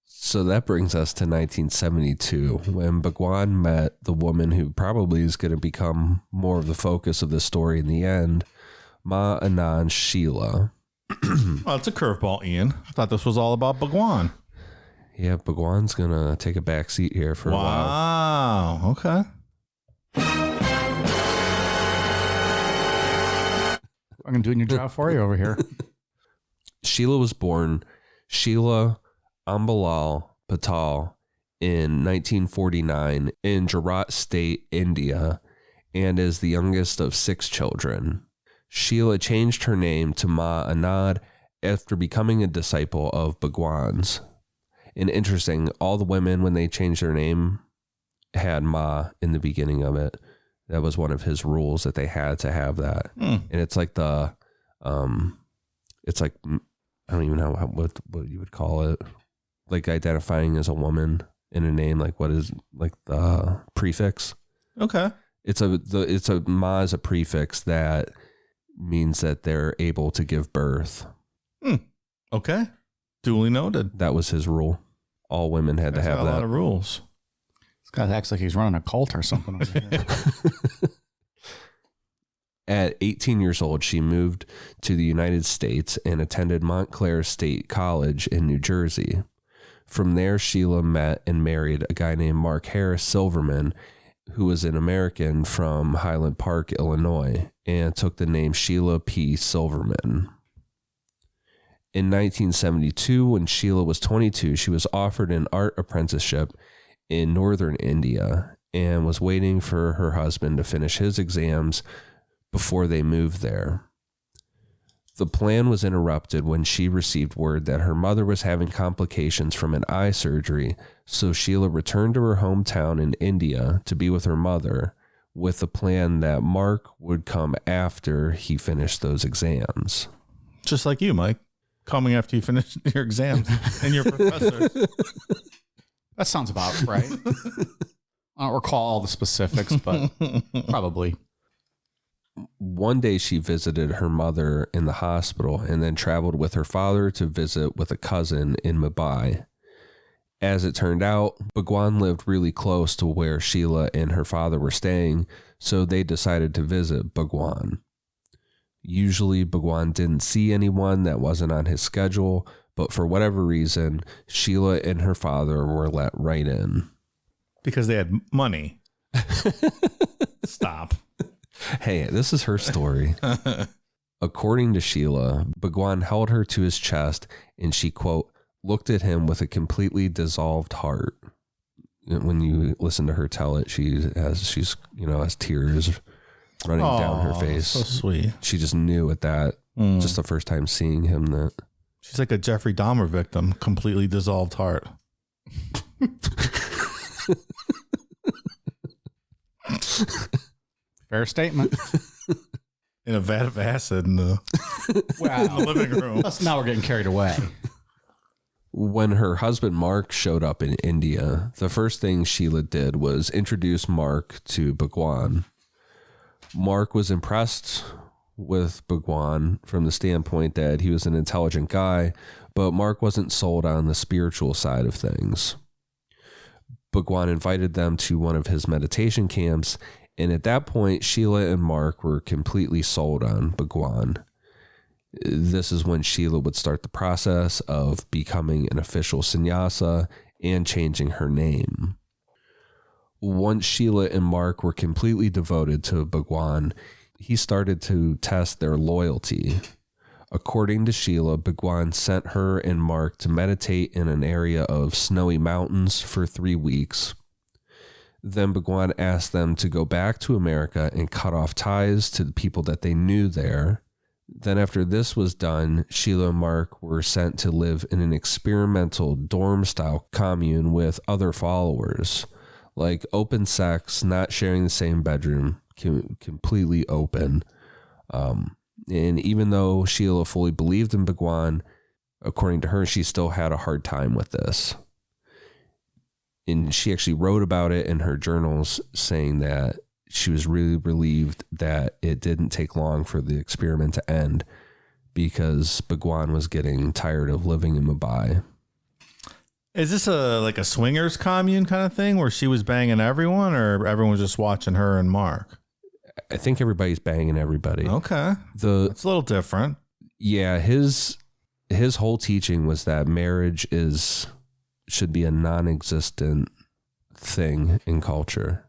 So that brings us to 1972, when Bhagwan met the woman who probably is going to become more of the focus of the story in the end, Ma Anand Sheela. Well, it's a curveball, Ian. I thought this was all about Bhagwan. Yeah, Bhagwan's going to take a back seat here for a while. Wow. Okay. I'm doing your job for you over here. Sheela was born Sheela Ambalal Patal in 1949 in Gujarat State, India, and is the youngest of 6 children. Sheela changed her name to Ma Anand after becoming a disciple of Bhagwan's. And interesting, all the women, when they changed their name, had Ma in the beginning of it. That was one of his rules, that they had to have that. And it's like it's like, I don't even know what you would call it. Like identifying as a woman in a name, like what is like the prefix? Okay. It's a Ma is a prefix that means that they're able to give birth. Okay. Duly noted. That was his rule. All women had to have a that. lot of rules. This guy acts like he's running a cult or something over here. At 18 years old, she moved to the United States and attended Montclair State College in New Jersey. From there, Sheela met and married a guy named Mark Harris Silverman, who was an American from Highland Park, Illinois, and took the name Sheela P. Silverman. In 1972, when Sheela was 22, she was offered an art apprenticeship in northern India and was waiting for her husband to finish his exams before they moved there. The plan was interrupted when she received word that her mother was having complications from an eye surgery, so Sheela returned to her hometown in India to be with her mother, with the plan that Mark would come after he finished those exams. Just like you, Mike. Coming after you finish your exams and your professor. That sounds about right. I don't recall all the specifics, but probably. One day she visited her mother in the hospital and then traveled with her father to visit with a cousin in Mumbai. As it turned out, Bhagwan lived really close to where Sheela and her father were staying, so they decided to visit Bhagwan. Usually, Bhagwan didn't see anyone that wasn't on his schedule, but for whatever reason, Sheela and her father were let right in. Because they had money. Stop. Hey, this is her story. According to Sheela, Bhagwan held her to his chest and she, quote, looked at him with a completely dissolved heart. When you listen to her tell it, she's has tears running down her face. So sweet. She just knew at that, just the first time seeing him, that she's like a Jeffrey Dahmer victim, completely dissolved heart. Fair statement. In a vat of acid in the, in the living room. Now we're getting carried away. When her husband Mark showed up in India, the first thing Sheela did was introduce Mark to Bhagwan. Mark was impressed with Bhagwan from the standpoint that he was an intelligent guy, but Mark wasn't sold on the spiritual side of things. Bhagwan invited them to one of his meditation camps, and at that point, Sheela and Mark were completely sold on Bhagwan. This is when Sheela would start the process of becoming an official sannyasa and changing her name. Once Sheela and Mark were completely devoted to Bhagwan, he started to test their loyalty. According to Sheela, Bhagwan sent her and Mark to meditate in an area of snowy mountains for 3 weeks. Then Bhagwan asked them to go back to America and cut off ties to the people that they knew there. Then after this was done, Sheela and Mark were sent to live in an experimental dorm-style commune with other followers. Like open sex, not sharing the same bedroom, completely open. And even though Sheela fully believed in Bhagwan, according to her, she still had a hard time with this. And she actually wrote about it in her journals, saying that she was really relieved that it didn't take long for the experiment to end, because Bhagwan was getting tired of living in Mumbai. Is this like a swingers commune kind of thing where she was banging everyone, or everyone was just watching her and Mark? I think everybody's banging everybody. Okay. It's a little different. Yeah, his whole teaching was that marriage should be a non-existent thing in culture.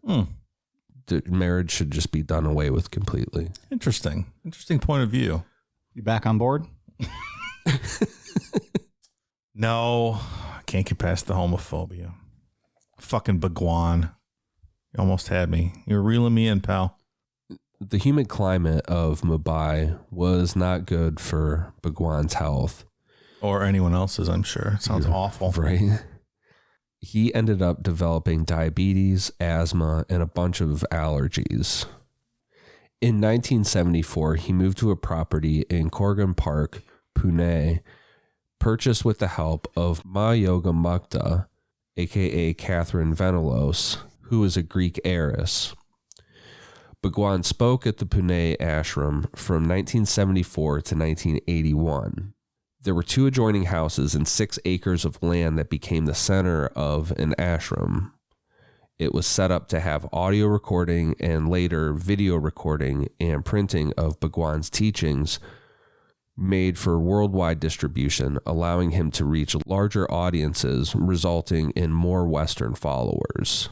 Marriage should just be done away with completely. Interesting point of view. You back on board? No, I can't get past the homophobia. Fucking Bhagwan. You almost had me. You're reeling me in, pal. The humid climate of Mumbai was not good for Bhagwan's health. Or anyone else's, I'm sure. It sounds awful. Right. He ended up developing diabetes, asthma, and a bunch of allergies. In 1974, he moved to a property in Corgan Park, Pune, purchased with the help of Ma Yoga Mukta, aka Catherine Venelos, who is a Greek heiress. Bhagwan spoke at the Pune ashram from 1974 to 1981. There were 2 adjoining houses and 6 acres of land that became the center of an ashram. It was set up to have audio recording and later video recording and printing of Bhagwan's teachings made for worldwide distribution, allowing him to reach larger audiences, resulting in more Western followers.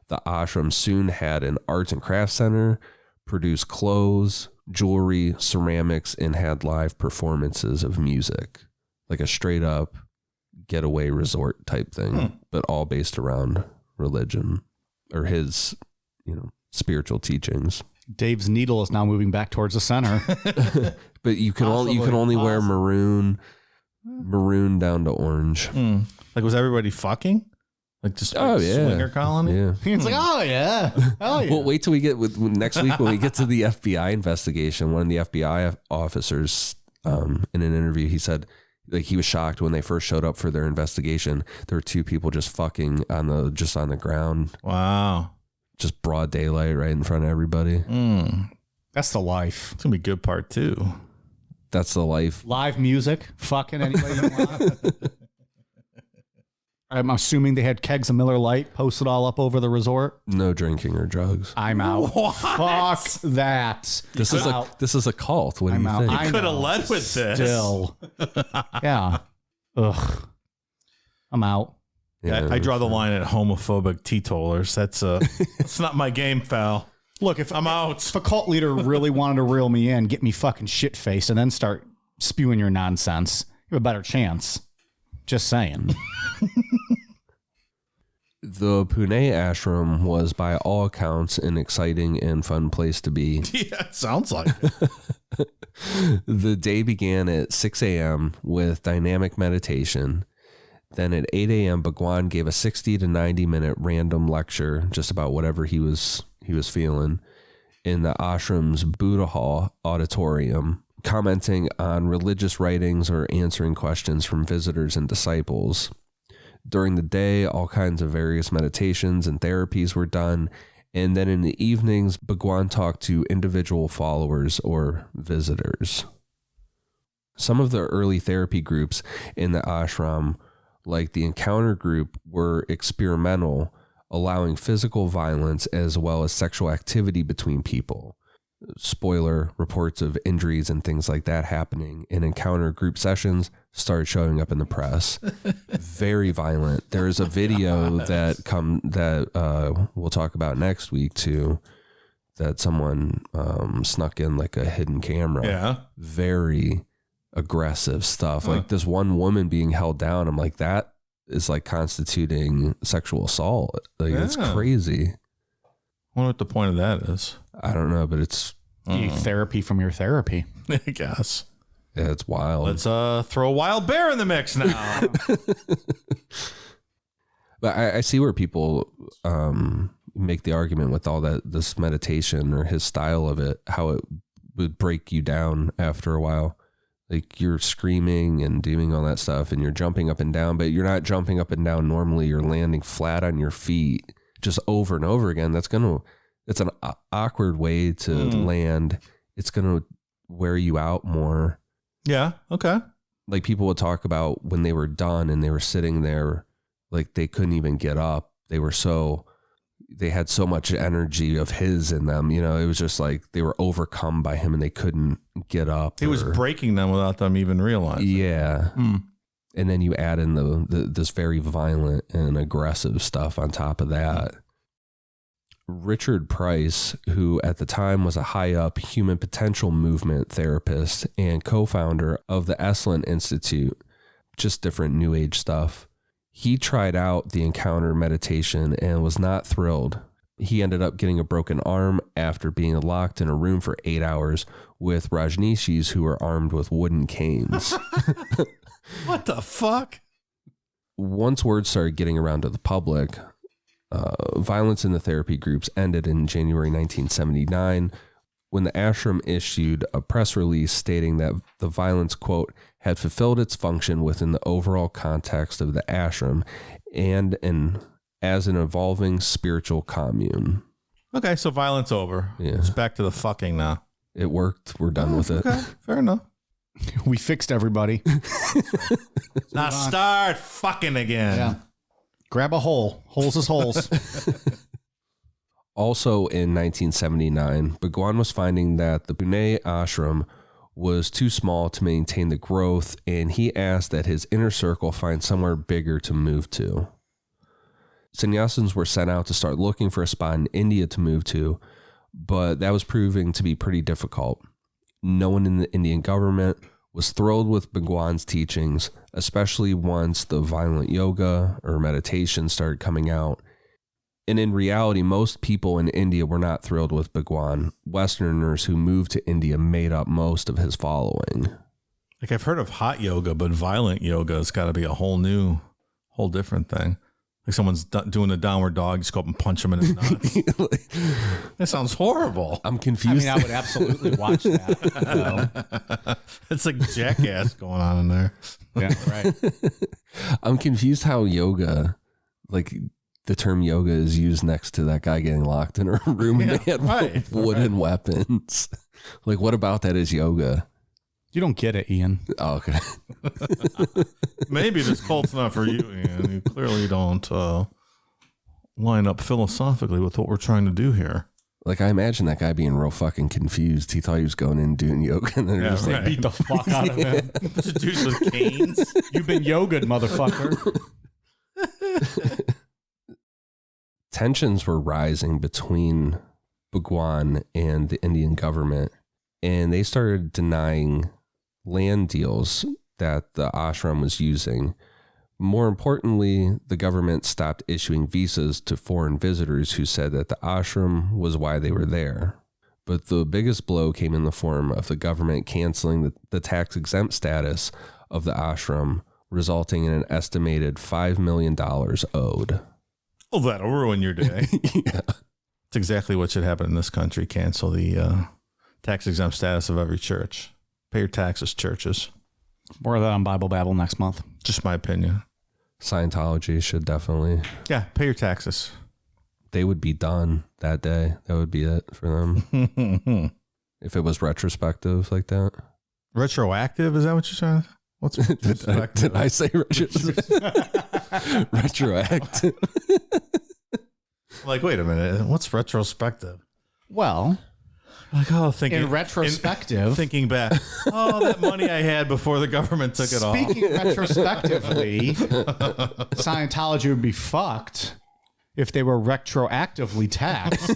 The ashram soon had an arts and crafts center, produced clothes, jewelry, ceramics, and had live performances of music, like a straight up getaway resort type thing, but all based around religion or his, spiritual teachings. Dave's needle is now moving back towards the center. But you can only wear maroon down to orange. Like, was everybody fucking? Like, just swinger colony? Yeah. It's like, oh yeah. Oh yeah. Well, wait till we get next week when we get to the FBI investigation. One of the FBI officers, in an interview, he said like he was shocked when they first showed up for their investigation. There were 2 people just fucking on the ground. Wow. Just broad daylight right in front of everybody. That's the life. It's gonna be a good part 2. That's the life. Live music, fucking anybody you want. I'm assuming they had kegs of Miller Lite posted all up over the resort. No drinking or drugs. I'm out. Fuck that. This is a cult. What do you think? You could have led with this. Still. Yeah. Ugh. I'm out. Yeah, I draw the line at homophobic teetotalers. That's not my game, pal. Look, if I'm out. If a cult leader really wanted to reel me in, get me fucking shit faced, and then start spewing your nonsense, you have a better chance. Just saying. The Pune ashram was, by all accounts, an exciting and fun place to be. Yeah, it sounds like it. The day began at 6 a.m. with dynamic meditation. Then at 8 a.m., Bhagwan gave a 60 to 90 minute random lecture, just about whatever he was feeling, in the ashram's Buddha Hall auditorium, commenting on religious writings or answering questions from visitors and disciples. During the day, all kinds of various meditations and therapies were done. And then in the evenings, Bhagwan talked to individual followers or visitors. Some of the early therapy groups in the ashram, like the Encounter group, were experimental, allowing physical violence as well as sexual activity between people. Spoiler, reports of injuries and things like that happening in Encounter group sessions started showing up in the press. Very violent. There's a video that we'll talk about next week too, that someone snuck in like a hidden camera. Yeah. Very aggressive stuff. Like this one woman being held down. I'm like, that is like constituting sexual assault. Like it's crazy. I wonder what the point of that is. I don't know, but it's therapy from your therapy. I guess. Yeah, it's wild. Let's throw a wild bear in the mix now. But I see where people make the argument with all this meditation or his style of it, how it would break you down after a while. Like you're screaming and doing all that stuff and you're jumping up and down, but you're not jumping up and down normally. You're landing flat on your feet just over and over again. It's an awkward way to land. It's going to wear you out more. Yeah. Okay. Like people would talk about when they were done and they were sitting there, like they couldn't even get up. They had so much energy of his in them. You know, it was just like they were overcome by him and they couldn't get up. He was breaking them without them even realizing. Yeah. And then you add in this very violent and aggressive stuff on top of that. Richard Price, who at the time was a high-up human potential movement therapist and co-founder of the Esalen Institute, just different New Age stuff, he tried out the encounter meditation and was not thrilled. He ended up getting a broken arm after being locked in a room for 8 hours with Rajneeshis who were armed with wooden canes. What the fuck? Once word started getting around to the public, violence in the therapy groups ended in January 1979 when the ashram issued a press release stating that the violence, quote, had fulfilled its function within the overall context of the ashram and as an evolving spiritual commune. Okay, so violence over. Yeah. It's back to the fucking now. It worked. We're done with it. Okay, fair enough. We fixed everybody. Now start fucking again. Yeah. Grab a hole. Holes is holes. Also in 1979, Bhagwan was finding that the Pune ashram was too small to maintain the growth, and he asked that his inner circle find somewhere bigger to move to. Sannyasins were sent out to start looking for a spot in India to move to, but that was proving to be pretty difficult. No one in the Indian government was thrilled with Bhagwan's teachings, especially once the violent yoga or meditation started coming out. And in reality, most people in India were not thrilled with Bhagwan. Westerners who moved to India made up most of his following. Like I've heard of hot yoga, but violent yoga has got to be a whole different thing. Like someone's doing a downward dog, just go up and punch him in his nuts. That sounds horrible. I'm confused. I would absolutely watch that. It's like Jackass going on in there. Yeah, right. I'm confused how yoga, like the term yoga is used next to that guy getting locked in a room and they had wooden weapons. Like what about that is yoga? You don't get it, Ian. Oh, okay. Maybe this cult's not for you, Ian. You clearly don't line up philosophically with what we're trying to do here. Like I imagine that guy being real fucking confused. He thought he was going in and doing yoga and then just like Beat the fuck out of him. Bunch of dudes with canes. You've been yogaed, motherfucker. Tensions were rising between Bhagwan and the Indian government, and they started denying land deals that the ashram was using. More importantly, the government stopped issuing visas to foreign visitors who said that the ashram was why they were there. But the biggest blow came in the form of the government canceling the tax-exempt status of the ashram, resulting in an estimated $5 million owed. Oh, that'll ruin your day. Yeah. It's exactly what should happen in this country. Cancel the tax-exempt status of every church. Pay your taxes, churches. More of that on Bible Babble next month. Just my opinion. Scientology should definitely. Yeah, pay your taxes. They would be done that day. That would be it for them. If it was retrospective like that. Retroactive? Is that what you're saying? What's retrospective? Did I say retroactive? Like, wait a minute. What's retrospective? Well, Like, oh, in retrospective. Thinking back. Oh, that money I had before the government took it all. Speaking retrospectively, Scientology would be fucked if they were retroactively taxed.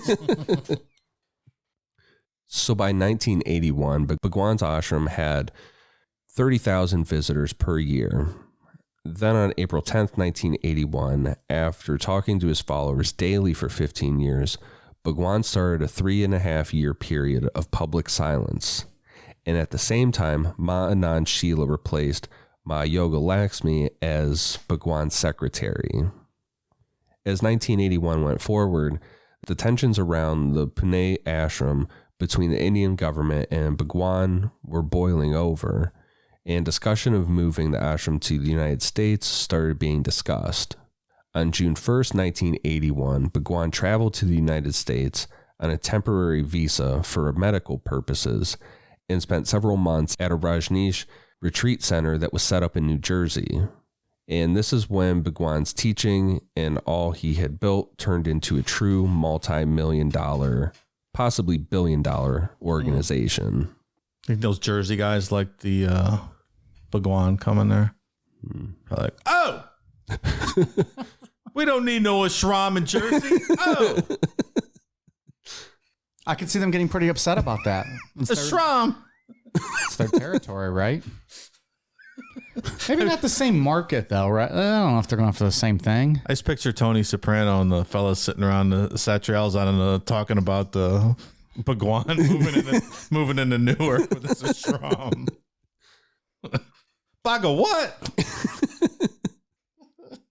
So by 1981, Bhagwan's ashram had 30,000 visitors per year. Then on April 10th, 1981, after talking to his followers daily for 15 years, Bhagwan started a 3.5-year period of public silence. And at the same time, Ma Anand Sheela replaced Ma Yoga Lakshmi as Bhagwan's secretary. As 1981 went forward, the tensions around the Pune ashram between the Indian government and Bhagwan were boiling over, and discussion of moving the ashram to the United States started being discussed. On June 1st, 1981, Bhagwan traveled to the United States on a temporary visa for medical purposes and spent several months at a Rajneesh retreat center that was set up in New Jersey. And this is when Bhagwan's teaching and all he had built turned into a true multi-million-dollar, possibly billion-dollar organization. I think those Jersey guys like the Bhagwan coming there. They're like, oh, we don't need no ashram in Jersey. Oh, I could see them getting pretty upset about that. ashram. It's their territory, right? Maybe not the same market, though, right? I don't know if they're going after the same thing. I just picture Tony Soprano and the fellas sitting around the Satrials on talking about the Bhagwan moving into Newark with this ashram. Baga what?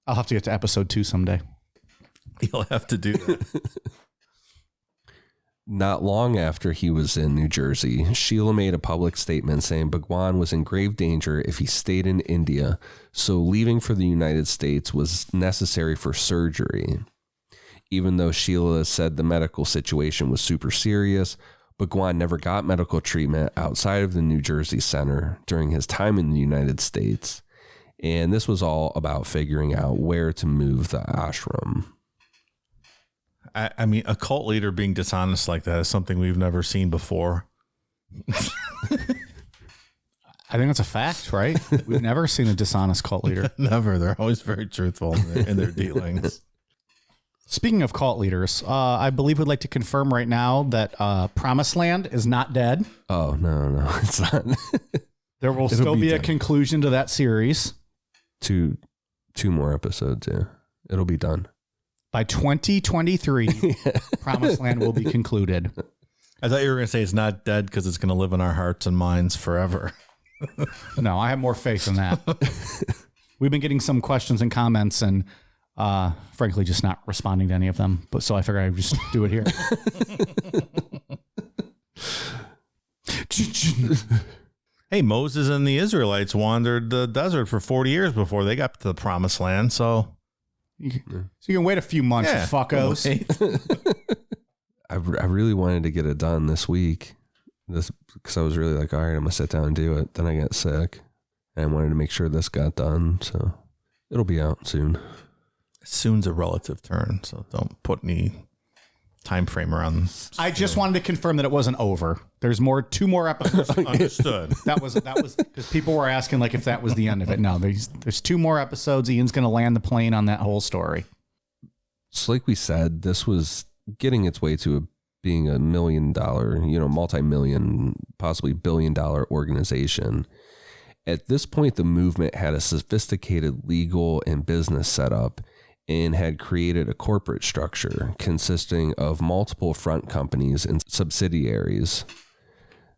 I'll have to get to episode 2 someday. You'll have to do that. Not long after he was in New Jersey, Sheela made a public statement saying Bhagwan was in grave danger if he stayed in India, so leaving for the United States was necessary for surgery. Even though Sheela said the medical situation was super serious, Bhagwan never got medical treatment outside of the New Jersey Center during his time in the United States, and this was all about figuring out where to move the ashram. I mean, a cult leader being dishonest like that is something we've never seen before. I think that's a fact, right? We've never seen a dishonest cult leader. Never. They're always very truthful in their dealings. Speaking of cult leaders, I believe we'd like to confirm right now that Promised Land is not dead. Oh, no, it's not. There will still be a conclusion to that series. Two more episodes, yeah. It'll be done. By 2023, Promised Land will be concluded. I thought you were going to say it's not dead because it's going to live in our hearts and minds forever. No, I have more faith in that. We've been getting some questions and comments and frankly just not responding to any of them. But so I figured I'd just do it here. Hey, Moses and the Israelites wandered the desert for 40 years before they got to the Promised Land, so you can wait a few months, you fuckos. I really wanted to get it done this week, because I was really like, all right, I'm gonna sit down and do it. Then I got sick, and I wanted to make sure this got done, so it'll be out soon. Soon's a relative term, so don't put any time frame around. I just wanted to confirm that it wasn't over. There's 2 more episodes. Understood. That was because people were asking like if that was the end of it. No, there's 2 more episodes. Ian's going to land the plane on that whole story. So like we said, this was getting its way to being $1 million, multi-million, possibly billion-dollar organization. At this point, the movement had a sophisticated legal and business setup and had created a corporate structure consisting of multiple front companies and subsidiaries.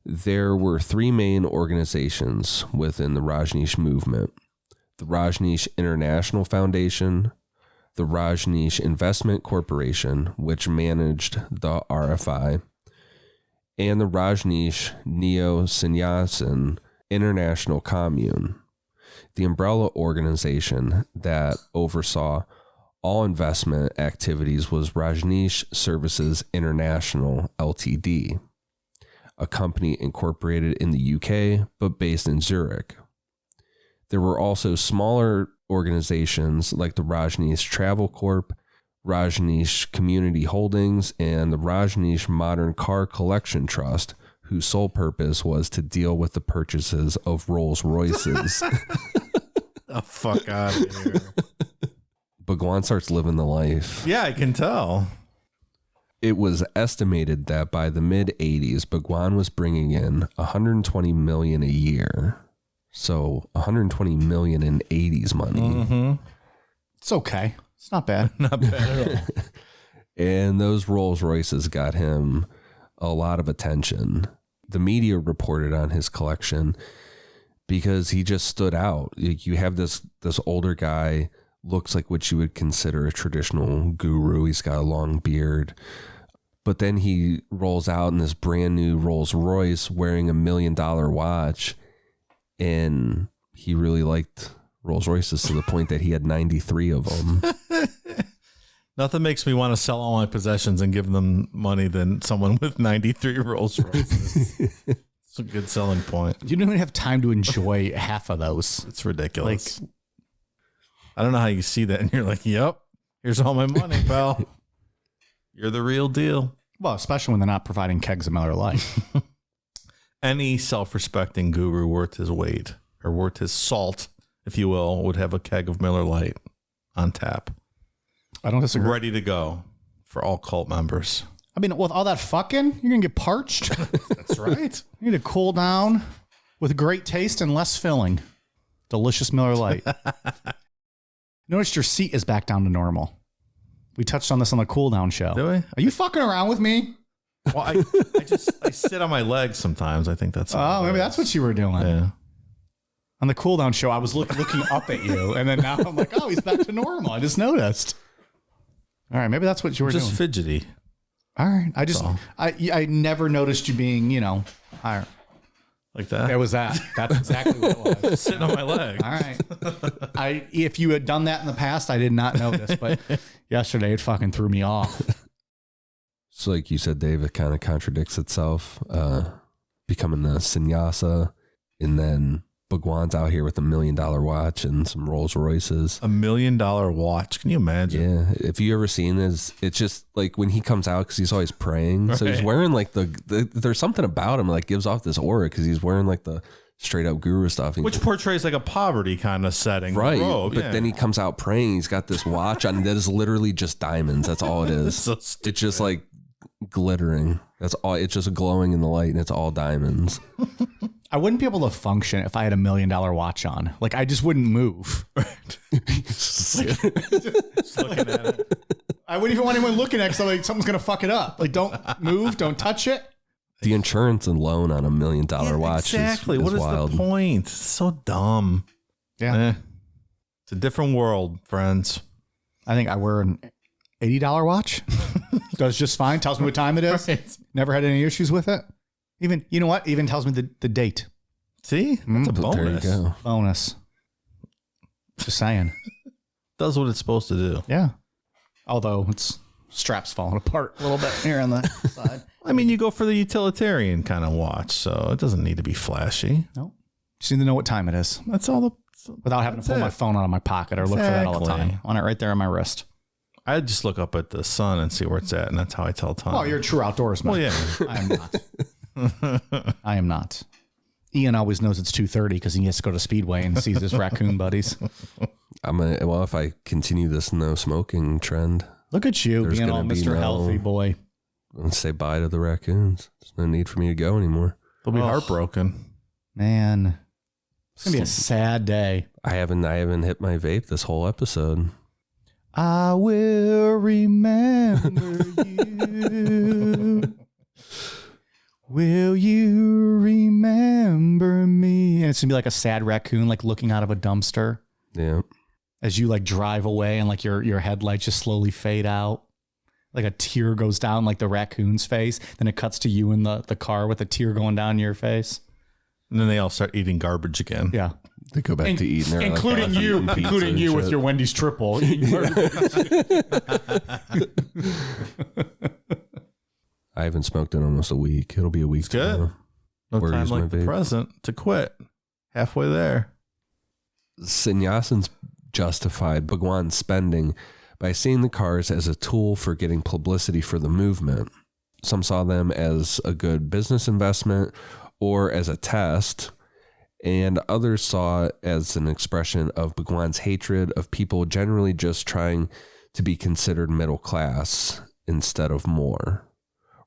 There were 3 main organizations within the Rajneesh movement: the Rajneesh International Foundation, the Rajneesh Investment Corporation, which managed the RFI, and the Rajneesh Neo-Sannyasin International Commune. The umbrella organization that oversaw all investment activities was Rajneesh Services International Ltd, a company incorporated in the UK but based in Zurich. There were also smaller organizations like the Rajneesh Travel Corp, Rajneesh Community Holdings, and the Rajneesh Modern Car Collection Trust, whose sole purpose was to deal with the purchases of Rolls Royces. The fuck out of here. Bhagwan starts living the life. Yeah, I can tell. It was estimated that by the mid-'80s, Bhagwan was bringing in $120 million a year. So $120 million in 80s money. Mm-hmm. It's okay. It's not bad. Not bad at all. And those Rolls Royces got him a lot of attention. The media reported on his collection because he just stood out. You have this older guy, looks like what you would consider a traditional guru. He's got a long beard. But then he rolls out in this brand new Rolls Royce wearing $1 million watch. And he really liked Rolls Royces to the point that he had 93 of them. Nothing makes me want to sell all my possessions and give them money than someone with 93 Rolls Royces. It's a good selling point. You don't even have time to enjoy half of those. It's ridiculous. I don't know how you see that and you're like, yep, here's all my money, pal. You're the real deal. Well, especially when they're not providing kegs of Miller Lite. Any self-respecting guru worth his weight or worth his salt, if you will, would have a keg of Miller Lite on tap. I don't disagree. Ready to go for all cult members. I mean, with all that fucking, you're going to get parched. That's right. You need to cool down with great taste and less filling. Delicious Miller Lite. Notice your seat is back down to normal. We touched on this on the cool down show. Do we? Are you fucking around with me? Well, I sit on my legs sometimes. I think that's. Oh, maybe that's what you were doing. Yeah. On the cool down show, I was looking up at you, and then now I'm like, oh, he's back to normal. I just noticed. All right, maybe that's what you were Just doing. fidgety. All right, all. I never noticed you being, higher. Like that? It was that. That's exactly what it was. Sitting on my leg. All right. If you had done that in the past, I did not notice, but yesterday it fucking threw me off. So like you said, Dave, it kind of contradicts itself, becoming a sannyasa, and then Bhagwan's out here with $1 million watch and some Rolls Royces. $1 million watch. Can you imagine? Yeah. If you ever seen this, it's just like when he comes out, because he's always praying. So he's wearing like there's something about him like gives off this aura because he's wearing like the straight up guru stuff. Which portrays like a poverty kind of setting. Right. Robe, but then he comes out praying. He's got this watch on that is literally just diamonds. That's all it is. So it's just like glittering. That's all. It's just glowing in the light and it's all diamonds. I wouldn't be able to function if I had $1 million watch on. Like, I just wouldn't move. just looking at it. I wouldn't even want anyone looking at it, so like something's gonna fuck it up. Like, don't move, don't touch it. The insurance and loan on $1 million watch exactly. is What is wild. the point? It's so dumb. Yeah. It's a different world, friends. I think I wear an $80 watch. Does just fine. Tells me what time it is. Right. Never had any issues with it. Even, you know what? Even tells me the date. See? That's a bonus. There you go. Bonus. Just saying. Does what it's supposed to do. Yeah. Although it's straps falling apart a little bit here on the side. I mean, you go for the utilitarian kind of watch, so it doesn't need to be flashy. No. Just need to know what time it is That's all the... without having to pull my phone out of my pocket or look for that all the Exactly. time. On it right there on my wrist. I just look up at the sun and see where it's at, and that's how I tell time. Oh, you're a true outdoorsman. Well, yeah. I am not. I am not. Ian always knows it's 2:30 because he has to go to Speedway and sees his raccoon buddies. Well, if I continue this no smoking trend, Look at you There's being all gonna be Mr. no- Healthy boy. let's say bye to the raccoons. There's no need for me to go anymore. They'll be heartbroken. Man, it's gonna be a sad day. I haven't hit my vape this whole episode. I will remember you. Will you remember me? And it's gonna be like a sad raccoon, like looking out of a dumpster Yeah. as you like drive away, and like your headlights just slowly fade out. Like a tear goes down like the raccoon's face. Then it cuts to you in the car with a tear going down your face. And then they all start eating garbage again. Yeah. They go back to eating their Including you with your Wendy's triple. I haven't smoked in almost a week. It'll be a week. Good. tomorrow. No Where time is my like the vape? present to quit. Halfway there. Sannyasins justified Bhagwan's spending by seeing the cars as a tool for getting publicity for the movement. Some saw them as a good business investment or as a test, and others saw it as an expression of Bhagwan's hatred of people generally just trying to be considered middle class instead of more.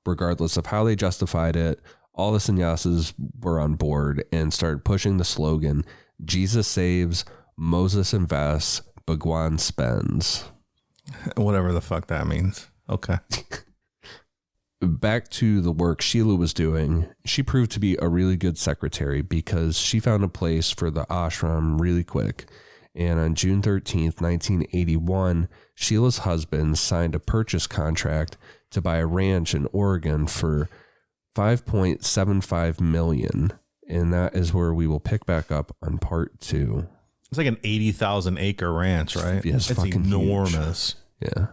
Regardless of how they justified it, all the sannyasins were on board and started pushing the slogan, Jesus saves, Moses invests, Bhagwan spends. Whatever the fuck that means. Okay. Back to the work Sheela was doing, she proved to be a really good secretary because she found a place for the ashram really quick. And on June 13th, 1981, Sheila's husband signed a purchase contract to buy a ranch in Oregon for $5.75 million. And that is where we will pick back up on part 2. It's like an 80,000 acre ranch, right? Yeah, it's it's fucking enormous. Yeah.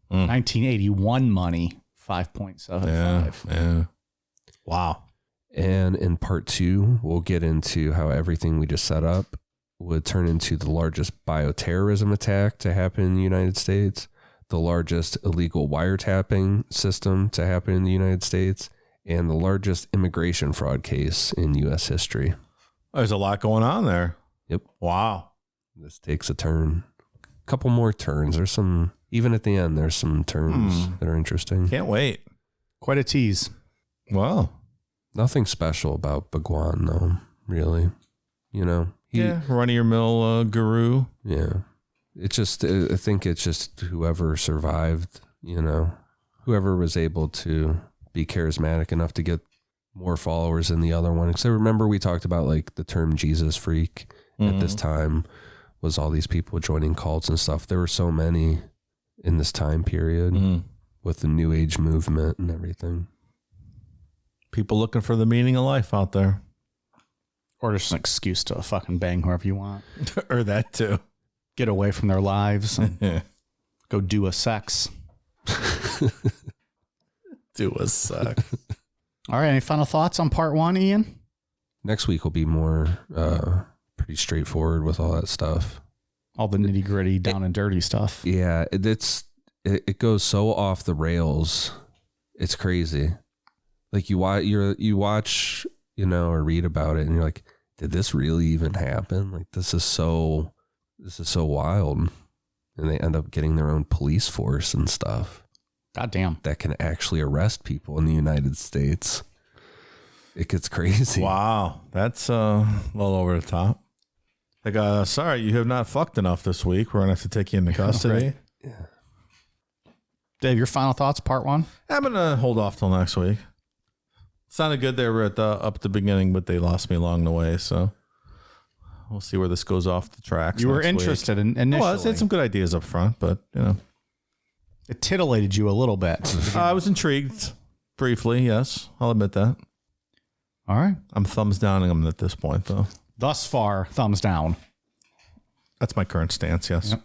1981 money, 5.75. Yeah. Wow. And in part 2, we'll get into how everything we just set up would turn into the largest bioterrorism attack to happen in the United States, the largest illegal wiretapping system to happen in the United States, and the largest immigration fraud case in U.S. history. There's a lot going on there. Yep. Wow. This takes a turn. A couple more turns. There's some, even at the end, there's some turns that are interesting. Can't wait. Quite a tease. Wow. Nothing special about Bhagwan, though, really. You know? Run-of-your-mill guru. Yeah. It's just, I think it's just whoever survived, you know, whoever was able to be charismatic enough to get more followers than the other one. Because I remember we talked about like the term Jesus freak at this time was all these people joining cults and stuff. There were so many in this time period with the New Age movement and everything. People looking for the meaning of life out there. Or just an excuse to fucking bang whoever you want. Or that too. Get away from their lives and go do a sex. Do a sex. All right. Any final thoughts on part 1, Ian? Next week will be more pretty straightforward with all that stuff. All the nitty gritty, down and dirty stuff. Yeah, it goes so off the rails. It's crazy. Like you watch, you know, or read about it, and you're like, did this really even happen? Like this is so wild. And they end up getting their own police force and stuff. God damn. That can actually arrest people in the United States. It gets crazy. Wow. That's a little over the top. Like, sorry, you have not fucked enough this week. We're going to have to take you into custody. Right. Yeah. Dave, your final thoughts, part 1? I'm going to hold off till next week. Sounded good. They were up at the beginning, but they lost me along the way. So we'll see where this goes off the tracks. You were interested in initially. Well, I had some good ideas up front, but you know, it titillated you a little bit. I was intrigued briefly. Yes, I'll admit that. All right. I'm thumbs downing them at this point, though. Thus far, thumbs down. That's my current stance. Yes. Yep.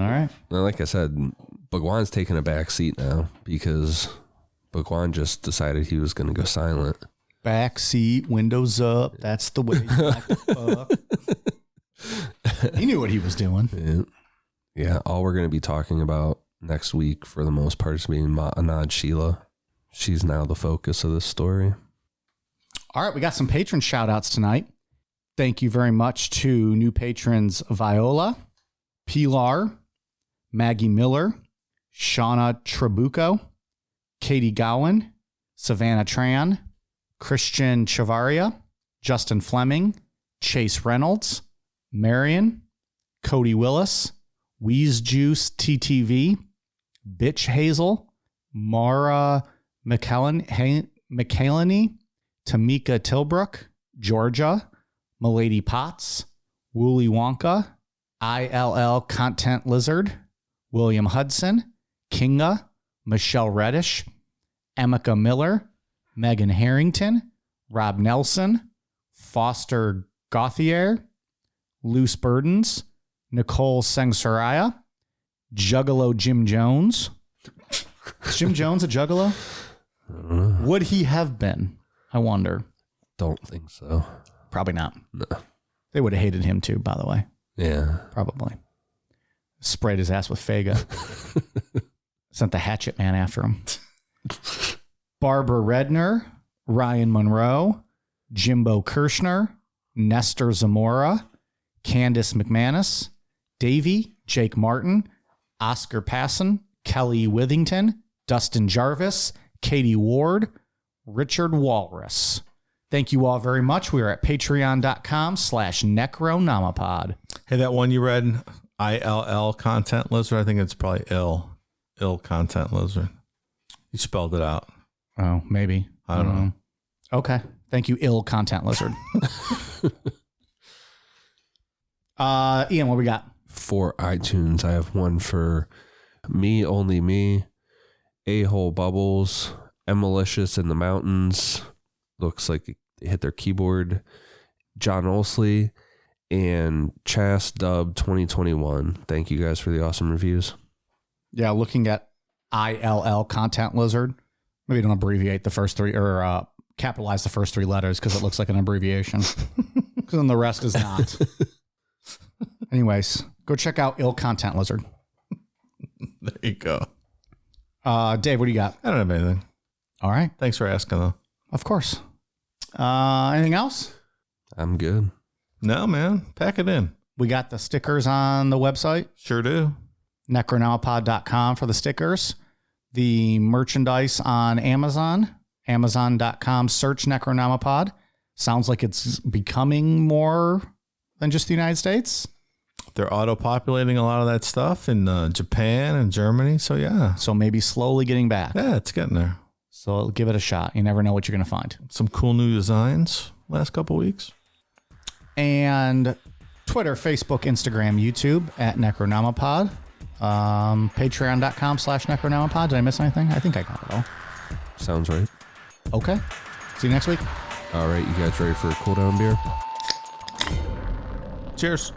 All right. Well, like I said, Bhagwan's taking a back seat now because Bhagwan just decided he was going to go silent. Back seat, windows up. That's the way you like to fuck. He knew what he was doing. Yeah. All we're going to be talking about next week, for the most part, is being Ma Anand Sheela. She's now the focus of this story. All right. We got some patron shout outs tonight. Thank you very much to new patrons Viola, Pilar, Maggie Miller, Shauna Trabuco, Katie Gowan, Savannah Tran, Christian Chavaria, Justin Fleming, Chase Reynolds, Marion, Cody Willis, Wheeze Juice TTV, Bitch Hazel, Mara McKelleney, Tamika Tilbrook, Georgia, Milady Potts, Wooly Wonka, ILL Content Lizard, William Hudson, Kinga, Michelle Reddish, Emeka Miller, Megan Harrington, Rob Nelson, Foster Gauthier, Loose Burdens, Nicole Sengsoraya, Juggalo Jim Jones. Is Jim Jones a Juggalo? Would he have been? I wonder. Don't think so. Probably not. No. They would have hated him too, by the way. Yeah. Probably. Sprayed his ass with Fega. Sent the hatchet man after him. Barbara Redner, Ryan Monroe, Jimbo Kirshner, Nestor Zamora, Candace McManus, Davey, Jake Martin, Oscar Passon, Kelly Withington, Dustin Jarvis, Katie Ward, Richard Walrus. Thank you all very much. We are at patreon.com/necronomapod. Hey, that one you read, ILL Content Lizard, I think it's probably ill Content Lizard. You spelled it out. Oh, maybe. I don't know. Okay. Thank you, ill Content Lizard. Ian, what we got? For iTunes, I have one for Me Only Me, A-Hole Bubbles, Emalicious in the Mountains. Looks like they hit their keyboard. John Olsley and Chas Dub 2021. Thank you guys for the awesome reviews. Yeah, looking at ILL Content Lizard. Maybe don't abbreviate the first three or capitalize the first 3 letters because it looks like an abbreviation. Because then the rest is not. Anyways, go check out Ill Content Lizard. There you go. Dave, what do you got? I don't have anything. All right. Thanks for asking, though. Of course. Anything else? I'm good. No, man. Pack it in. We got the stickers on the website. Sure do. Necronomipod.com for the stickers. The merchandise on Amazon. Amazon.com. Search Necronomipod. Sounds like it's becoming more than just the United States. They're auto-populating a lot of that stuff in Japan and Germany. So, yeah. So maybe slowly getting back. Yeah, it's getting there. So give it a shot. You never know what you're going to find. Some cool new designs last couple weeks. And Twitter, Facebook, Instagram, YouTube at Necronomipod. Patreon.com/Necronomipod. Did I miss anything? I think I got it all. Sounds right. Okay. See you next week. All right, you guys ready for a cool down beer? Cheers.